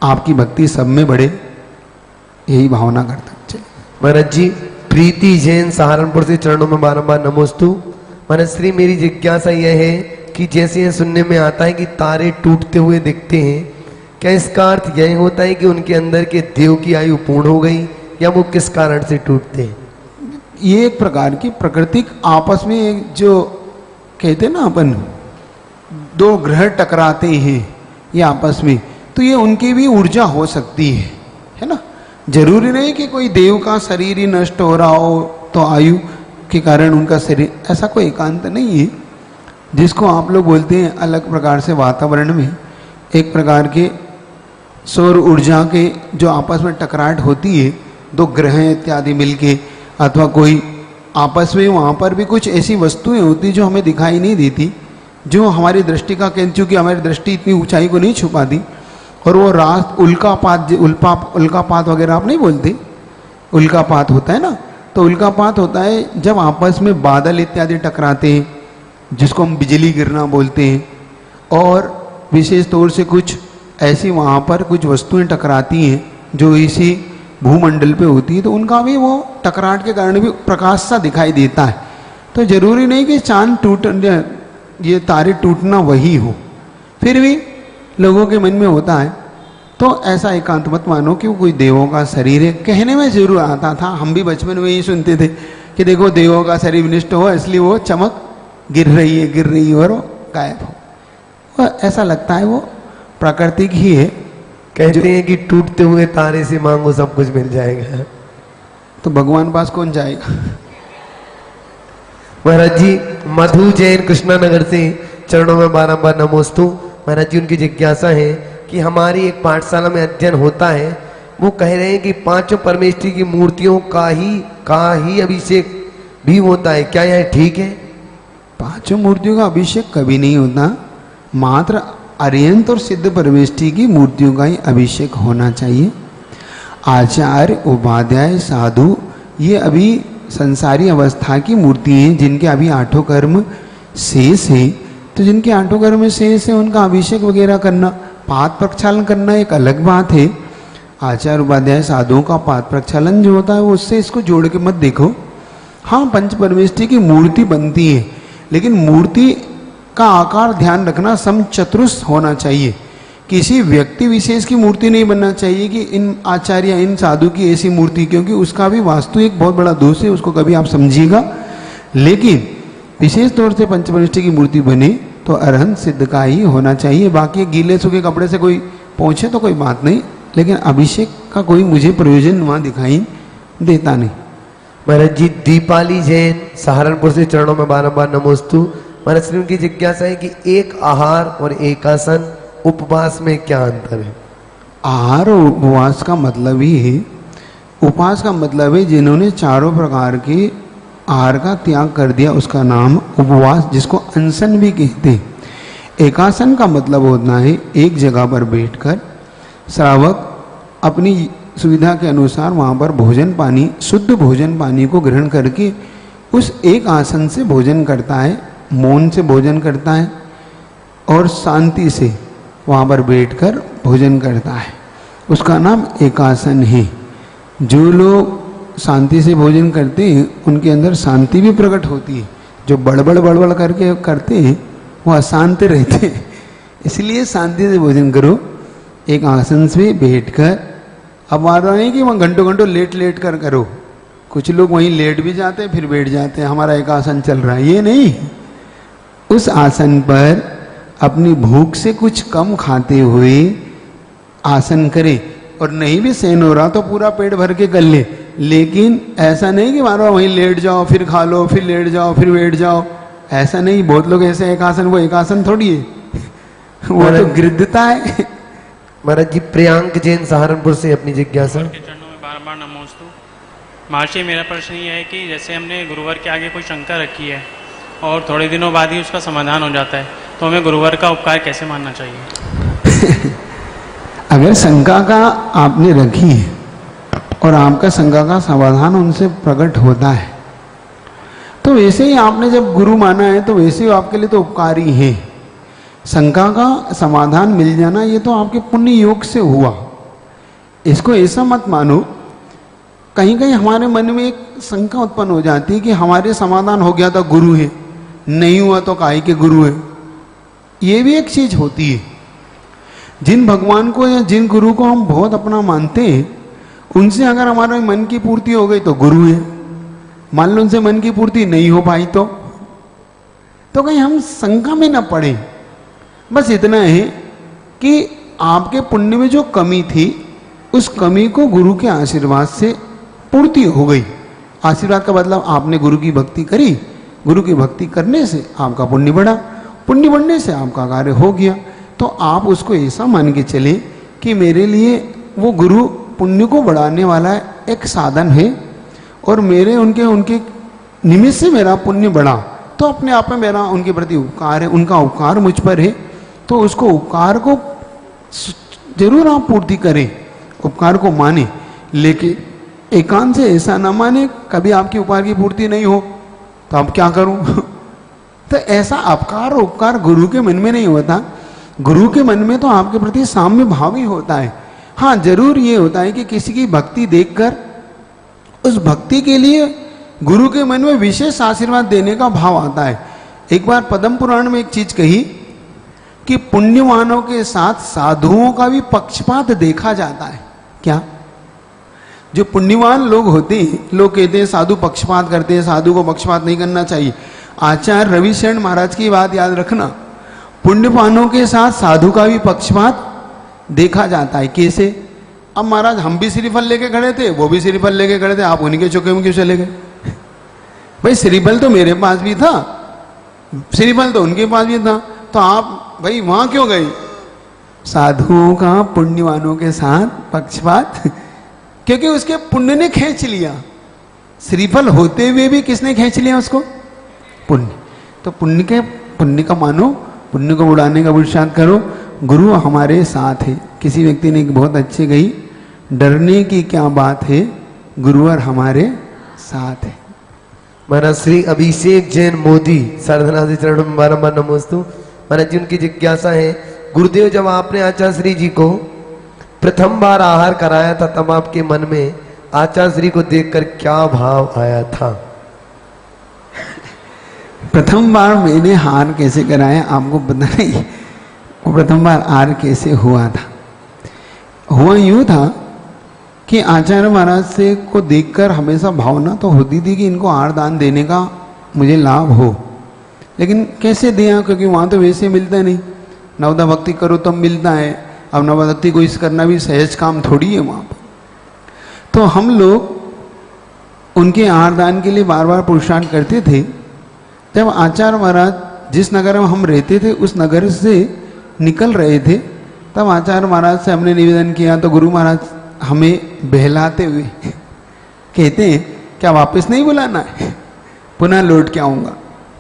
आपकी भक्ति सब में बढ़े, यही भावना करता चलिए। महाराज जी, प्रीति जैन सहारनपुर से चरणों में बारंबार नमोस्तु। महाराज श्री, मेरी जिज्ञासा यह है कि जैसे यह सुनने में आता है कि तारे टूटते हुए दिखते हैं, क्या इसका अर्थ यह होता है कि उनके अंदर के देव की आयु पूर्ण हो गई, या वो किस कारण से टूटते हैं? ये एक प्रकार की प्राकृतिक आपस में एक जो कहते हैं ना अपन, दो ग्रह टकराते हैं ये आपस में, तो ये उनकी भी ऊर्जा हो सकती है ना। जरूरी नहीं कि कोई देव का शरीर ही नष्ट हो रहा हो तो आयु के कारण उनका शरीर, ऐसा कोई एकांत नहीं है। जिसको आप लोग बोलते हैं अलग प्रकार से वातावरण में एक प्रकार के सौर ऊर्जा के जो आपस में टकराहट होती है, दो ग्रह इत्यादि मिलके, अथवा कोई आपस में, वहाँ पर भी कुछ ऐसी वस्तुएं होती जो हमें दिखाई नहीं देती, जो हमारी दृष्टि का केंद्र, क्योंकि हमारी दृष्टि इतनी ऊंचाई को नहीं छुपाती, और वो रात उल्कापात वगैरह आप नहीं बोलते, उल्कापात होता है ना, तो उल्कापात होता है जब आपस में बादल इत्यादि टकराते हैं, जिसको हम बिजली गिरना बोलते हैं, और विशेष तौर से कुछ ऐसी वहाँ पर कुछ वस्तुएं टकराती हैं जो इसी भूमंडल पे होती है, तो उनका भी वो टकराहट के कारण भी प्रकाश सा दिखाई देता है। तो जरूरी नहीं कि चांद ये तारे टूटना वही हो, फिर भी लोगों के मन में होता है, तो ऐसा एकांत मत मानो कि वो कोई देवों का शरीर है। कहने में जरूर आता था, हम भी बचपन में ही सुनते थे कि देखो देवों का शरीर विनिष्ट हो इसलिए वो चमक गिर रही है और वो गायब हो, वो ऐसा लगता है वो प्राकृतिक ही है। कहते हैं कि टूटते हुए तारे से मांगो सब कुछ मिल जाएगा, तो भगवान पास कौन जाएगा? महाराज जी, मधु जैन कृष्णानगर से चरणों में बारंबार नमोस्तु। महाराज जी, उनकी जिज्ञासा है कि हमारी एक पाठशाला में अध्ययन होता है, वो कह रहे हैं कि पांचों परमेष्ठी की मूर्तियों का ही अभिषेक भी होता है, क्या यह ठीक है? पांचों मूर्तियों का अभिषेक कभी नहीं होता, मात्र अरिहंत और सिद्ध परमेष्ठी की मूर्तियों का ही अभिषेक होना चाहिए। आचार्य, उपाध्याय, साधु, ये अभी संसारी अवस्था की मूर्ति हैं जिनके अभी आठों कर्म शेष है, तो जिनके आठों कर्म शेष है उनका अभिषेक वगैरह करना, पाद प्रक्षालन करना एक अलग बात है। आचार्य, उपाध्याय, साधुओं का पाद प्रक्षालन जो होता है वो उससे इसको जोड़ के मत देखो। हाँ, पंच परमेष्ठी की मूर्ति बनती है, लेकिन मूर्ति का आकार ध्यान रखना समचतुर्स होना चाहिए, किसी व्यक्ति विशेष की मूर्ति नहीं बनना चाहिए कि इन आचार्य इन साधु की ऐसी मूर्ति, क्योंकि उसका भी वास्तु एक बहुत बड़ा दोष है, उसको कभी आप समझिएगा। लेकिन विशेष तौर से पंचपरिष्ठी की मूर्ति बने तो अरहंत सिद्ध का ही होना चाहिए। बाकी गीले सूखे कपड़े से कोई पहुँचे तो कोई बात नहीं, लेकिन अभिषेक का कोई मुझे प्रयोजन वहाँ दिखाई देता नहीं। महाराज जी, दीपाली जैन सहारनपुर से चरणों में बारंबार नमोस्तु। महाराज श्री, उनकी जिज्ञासा है कि एक आहार और एक आसन उपवास में क्या अंतर है? आहार और उपवास का मतलब ही है, उपवास का मतलब है जिन्होंने चारों प्रकार के आहार का त्याग कर दिया, उसका नाम उपवास, जिसको अनशन भी कहते हैं। एकासन का मतलब होता है एक जगह पर बैठकर श्रावक अपनी सुविधा के अनुसार वहाँ पर भोजन पानी, शुद्ध भोजन पानी को ग्रहण करके उस एक आसन से भोजन करता है, मौन से भोजन करता है और शांति से वहाँ पर बैठकर भोजन करता है। उसका नाम एकासन है। जो लोग शांति से भोजन करते हैं उनके अंदर शांति भी प्रकट होती है। जो बड़बड़ करके करते हैं वो अशांत रहते हैं। इसलिए शांति से भोजन करो, एक आसन से बैठकर। अब वादा नहीं कि वहाँ घंटों घंटों लेट कर करो। कुछ लोग वहीं लेट भी जाते हैं फिर बैठ जाते हैं, हमारा एक आसन चल रहा है, ये नहीं। उस आसन पर अपनी भूख से कुछ कम खाते हुए आसन करे, और नहीं भी सहन हो रहा तो पूरा पेट भर के कर ले। लेकिन ऐसा नहीं कि बार बार वहीं लेट जाओ फिर खा लो, फिर लेट जाओ फिर बैठ जाओ, ऐसा नहीं। बहुत लोग ऐसे एक आसन, वो एक आसन थोड़ी है, वो तो गिरधता है। महाराज जी प्रियांक जैन सहारनपुर से अपनी जिज्ञासा। के चरणों में बार बार नमोस्तु। महर्षि, मेरा प्रश्न ये है कि जैसे हमने गुरुवर के आगे कोई शंका रखी है और थोड़े दिनों बाद ही उसका समाधान हो जाता है, तो हमें गुरुवर का उपकार कैसे मानना चाहिए? अगर शंका का आपने रखी है और आपका शंका का समाधान उनसे प्रकट होता है, तो वैसे ही आपने जब गुरु माना है तो वैसे ही आपके लिए तो उपकारी है। शंका का समाधान मिल जाना ये तो आपके पुण्य योग से हुआ। इसको ऐसा मत मानो, कहीं कहीं हमारे मन में एक शंका उत्पन्न हो जाती है कि हमारे समाधान हो गया था, गुरु है, नहीं हुआ तो काहे के गुरु है। ये भी एक चीज होती है। जिन भगवान को या जिन गुरु को हम बहुत अपना मानते हैं, उनसे अगर हमारे मन की पूर्ति हो गई तो गुरु है। मान लो उनसे मन की पूर्ति नहीं हो पाई तो कहीं हम शंका में ना पड़े। बस इतना है कि आपके पुण्य में जो कमी थी उस कमी को गुरु के आशीर्वाद से पूर्ति हो गई। आशीर्वाद का मतलब आपने गुरु की भक्ति करी, गुरु की भक्ति करने से आपका पुण्य बढ़ा, पुण्य बढ़ने से आपका कार्य हो गया। तो आप उसको ऐसा मान के चले कि मेरे लिए वो गुरु पुण्य को बढ़ाने वाला एक साधन है और मेरे उनके निमित्त से मेरा पुण्य बढ़ा, तो अपने आप में मेरा उनके प्रति उपकार है, उनका उपकार मुझ पर है, तो उसको उपकार को जरूर आप पूर्ति करें, उपकार को माने। लेकिन एकांत से ऐसा ना माने कभी आपकी उपकार की पूर्ति नहीं हो तो अब क्या करूं? तो ऐसा अपकार उपकार गुरु के मन में नहीं होता। गुरु के मन में तो आपके प्रति साम्य भाव ही होता है। हाँ, जरूर ये होता है कि किसी की भक्ति देखकर उस भक्ति के लिए गुरु के मन में विशेष आशीर्वाद देने का भाव आता है। एक बार पद्म पुराण में एक चीज कही कि पुण्यवानों के साथ साधुओं का भी पक्षपात देखा जाता है। क्या? जो पुण्यवान लोग होते हैं, लोग कहते हैं साधु पक्षपात करते हैं, साधु को पक्षपात नहीं करना चाहिए। आचार्य रविशरण महाराज की बात याद रखना, पुण्यवानों के साथ साधु का भी पक्षपात देखा जाता है। कैसे? अब महाराज हम भी श्रीफल लेके खड़े थे, वो भी श्रीफल लेके खड़े थे, आप उन्हीं के चौके में क्यों चले गए? भाई श्रीफल तो मेरे पास भी था, श्रीफल तो उनके पास भी था, तो आप भाई वहां क्यों गए? साधुओं का पुण्यवानों के साथ पक्षपात, क्योंकि उसके पुण्य ने खींच लिया। श्रीफल होते हुए भी किसने खींच लिया उसको? पुण्य। तो पुण्य का मानो, पुण्य को उड़ाने का पुरुषार्थ करो। गुरु हमारे साथ है। किसी व्यक्ति ने एक बहुत अच्छी कही, डरने की क्या बात है, गुरुवर हमारे साथ है। महाराज श्री अभिषेक जैन मोदी साधना से चरणों में बारंबार नमोस्तु। महाराज जी उनकी जिज्ञासा है, गुरुदेव जब आपने आचार्य श्री जी को प्रथम बार आहार कराया था तब आपके मन में आचार्य श्री को देखकर क्या भाव आया था? प्रथम बार मैंने हार कैसे कराया आपको पता नहीं? वो प्रथम बार हार कैसे हुआ था? हुआ यूं था कि आचार्य महाराज से को देखकर हमेशा भावना तो होती थी कि इनको हार दान देने का मुझे लाभ हो, लेकिन कैसे दिया? क्योंकि वहाँ तो वैसे मिलता नहीं। नवदा भक्ति करो तब मिलता है। अब नवदा भक्ति को इस करना भी सहज काम थोड़ी है वहाँ पर। तो हम लोग उनके हार दान के लिए बार बार पुरुषार्थ करते थे। जब आचार्य महाराज जिस नगर में हम रहते थे उस नगर से निकल रहे थे, तब आचार्य महाराज से हमने निवेदन किया, तो गुरु महाराज हमें बहलाते हुए कहते हैं क्या वापस नहीं बुलाना है? पुनः लौट के आऊँगा,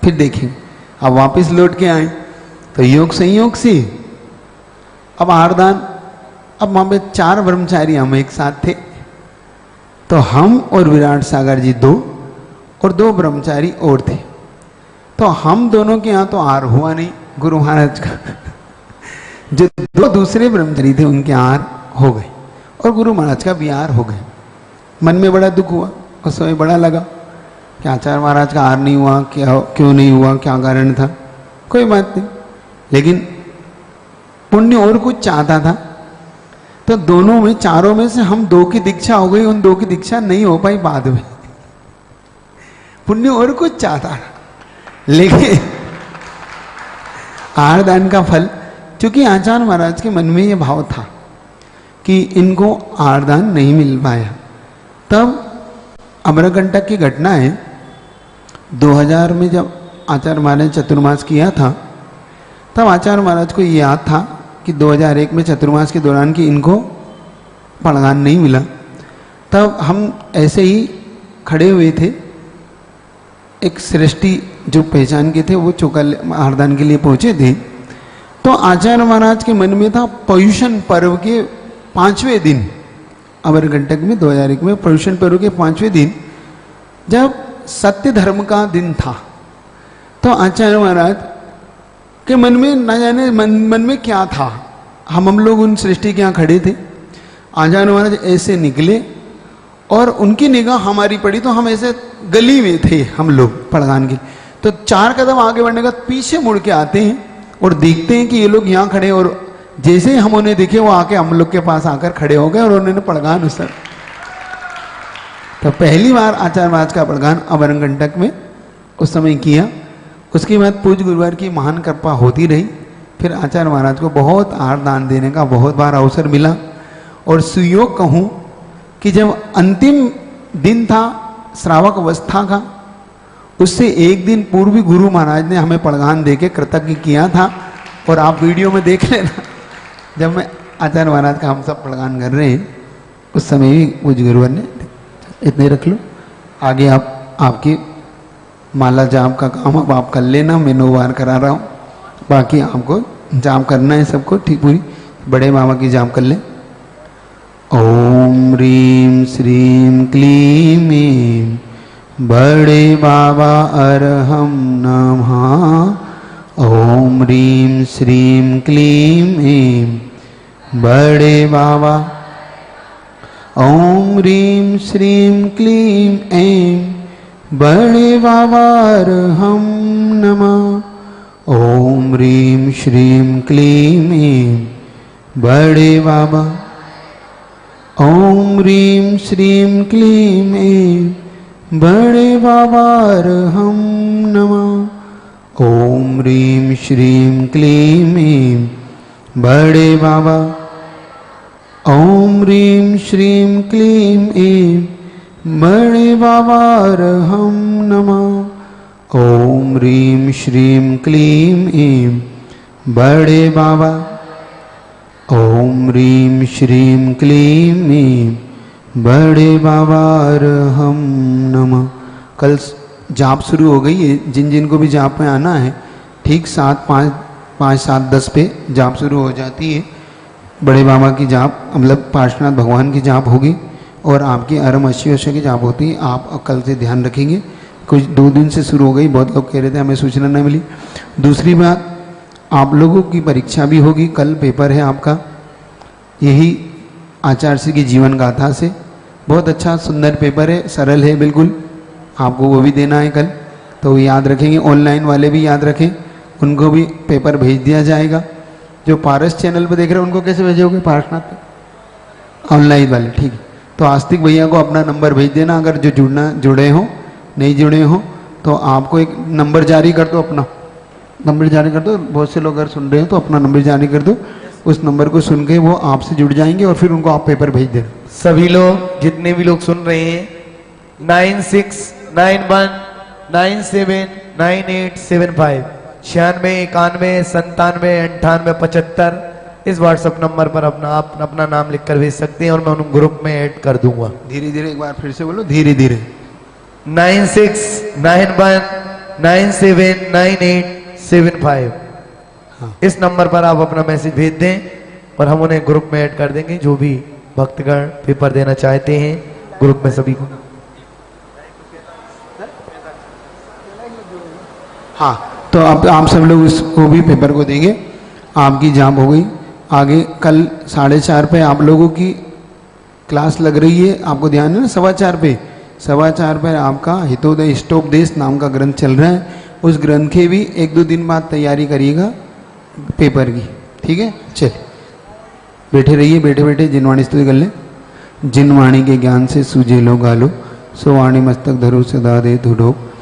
फिर देखेंगे। अब वापस लौट के आए तो योग संयोग से अब आरदान, अब वहां पे 4 ब्रह्मचारी हम एक साथ थे, तो हम और विराट सागर जी 2 और 2 ब्रह्मचारी और थे। तो हम दोनों के यहाँ तो आर हुआ नहीं गुरु महाराज का। जो 2 दूसरे ब्रह्मचारी थे उनके आर हो गए और गुरु महाराज का भी आर हो गए। मन में बड़ा दुख हुआ, उस समय बड़ा लगा कि आचार्य महाराज का आर नहीं हुआ, क्या क्यों नहीं हुआ, क्या कारण था, कोई बात नहीं। लेकिन पुण्य और कुछ चाहता था, तो दोनों में, चारों में से हम 2 की दीक्षा हो गई, उन 2 की दीक्षा नहीं हो पाई बाद में। पुण्य और कुछ चाहता था, लेकिन आरदान का फल, क्योंकि आचार्य महाराज के मन में यह भाव था कि इनको आरदान नहीं मिल पाया। तब अमरकंटक की घटना है, 2000 में जब आचार्य महाराज ने चतुर्मास किया था, तब आचार्य महाराज को ये याद था कि 2001 में चतुर्मास के दौरान कि इनको पड़गान नहीं मिला। तब हम ऐसे ही खड़े हुए थे, एक सृष्टि जो पहचान के थे वो चौका आरदान के लिए पहुंचे थे। तो आचार्य महाराज के मन में था पर्युषण पर्व के 5वें दिन, अमरकंटक में 2001 में पर्युषण पर्व के 5वें दिन जब सत्य धर्म का दिन था, तो आचार्य महाराज के मन में न जाने मन में क्या था। हम लोग उन सृष्टि के यहाँ खड़े थे, आचार्य महाराज ऐसे निकले और उनकी निगाह हमारी पड़ी, तो हम ऐसे गली में थे हम लोग पड़गान की। तो 4 कदम आगे बढ़ने का पीछे मुड़ के आते हैं और देखते हैं कि ये लोग यहाँ खड़े, और जैसे ही हम उन्हें देखे वो आके हम लोग के पास आकर खड़े हो गए और उन्होंने पड़गान उस समय, तो पहली बार आचार्य महाराज का पड़गान अमरकंटक में उस समय किया। उसके बाद पूज्य गुरुवार की महान कृपा होती रही। फिर आचार्य महाराज को बहुत आरदान देने का बहुत बार अवसर मिला, और सुयोग कहूँ कि जब अंतिम दिन था श्रावक अवस्था का, उससे एक दिन पूर्व भी गुरु महाराज ने हमें पड़गान देके कृतज्ञ किया था। और आप वीडियो में देख लेना, जब मैं आचार्य महाराज का हम सब पड़गान कर रहे हैं, उस समय भी पूज्य गुरुवार ने, इतने रख लो, आगे आपकी माला जाप का काम अब आप कर लेना, मैं 9 बार करा रहा हूँ, बाकी आपको जाप करना है सबको ठीक पूरी। बड़े बाबा की जाप कर ले। ओम ह्रीं श्रीं क्लीं ऐं बड़े बाबा अरहम नमः। ओम ह्रीं श्रीं क्लीं ऐं बड़े बाबा। ओम ह्रीं श्रीं क्लीं ऐं बड़े बाबा अरहम नमः। ओम ह्रीं श्रीं क्लीं ऐं बड़े बाबा। ओम ह्रीं श्रीं क्लीं ऐं बड़े बाबा अरहम नमः। ओम ह्रीं श्रीं क्लीं ऐं बड़े बाबा। ओम ह्रीं श्रीं क्लीं ऐं बड़े बाबा अरहम नमः। ओम ह्रीं श्रीं क्लीं ऐं बड़े बाबा। ओम ह्रीं श्रीं क्लीं ऐं बड़े बाबा अरहम नमः। कल जाप शुरू हो गई है, जिन जिन को भी जाप में आना है, ठीक 5, 7, 10 पे जाप शुरू हो जाती है। बड़े बाबा की जाप, मतलब पार्श्वनाथ भगवान की जाप होगी, और आपकी अरम 80 वर्ष की जाप होती है। आप कल से ध्यान रखेंगे, कुछ 2 दिन से शुरू हो गई, बहुत लोग कह रहे थे हमें सूचना नहीं मिली। दूसरी बात, आप लोगों की परीक्षा भी होगी, कल पेपर है आपका, यही आचार्य श्री की जीवन गाथा से। बहुत अच्छा सुंदर पेपर है, सरल है बिल्कुल, आपको वो भी देना है कल, तो याद रखेंगे। ऑनलाइन वाले भी याद रखें, उनको भी पेपर भेज दिया जाएगा। जो पारस चैनल पर देख रहे हैं उनको कैसे भेजोगे? पार्शनाथ पे ऑनलाइन वाले, ठीक है। तो आस्तिक भैया को अपना नंबर भेज देना, अगर जो जुड़े हो, नहीं जुड़े हो तो आपको एक नंबर जारी कर दो, अपना नंबर जारी कर दो। बहुत से लोग अगर सुन रहे हो तो अपना नंबर जारी कर दो, उस नंबर को सुन के वो आपसे जुड़ जाएंगे और फिर उनको आप पेपर भेज देना। सभी लोग, जितने भी लोग सुन रहे हैं, 9691979875 9691979875 इस व्हाट्सएप नंबर पर अपना नाम लिखकर भेज सकते हैं और मैं उन ग्रुप में ऐड कर दूंगा। धीरे धीरे एक बार फिर से बोलो, धीरे धीरे। 9691979875 हाँ। इस नंबर पर आप अपना मैसेज भेज दें और हम उन्हें ग्रुप में ऐड कर देंगे। जो भी भक्तगण पेपर देना चाहते हैं ग्रुप में सभी को। हाँ, तो आप सब लोग उसको भी पेपर को देंगे। आपकी जाप हो गई। आगे कल 4:30 पे आप लोगों की क्लास लग रही है, आपको ध्यान है ना? 4:15 पे 4:15 पे आपका हितोदय इष्टोपदेश नाम का ग्रंथ चल रहा है। उस ग्रंथ के भी 1-2 दिन बाद तैयारी करिएगा पेपर की, ठीक है? चल बैठे रहिए, बैठे बैठे जिनवाणी स्तुति कर लें। जिनवाणी के ज्ञान से सूझे लो गालो, सो वाणी मस्तक धरो सदा दे धुडो।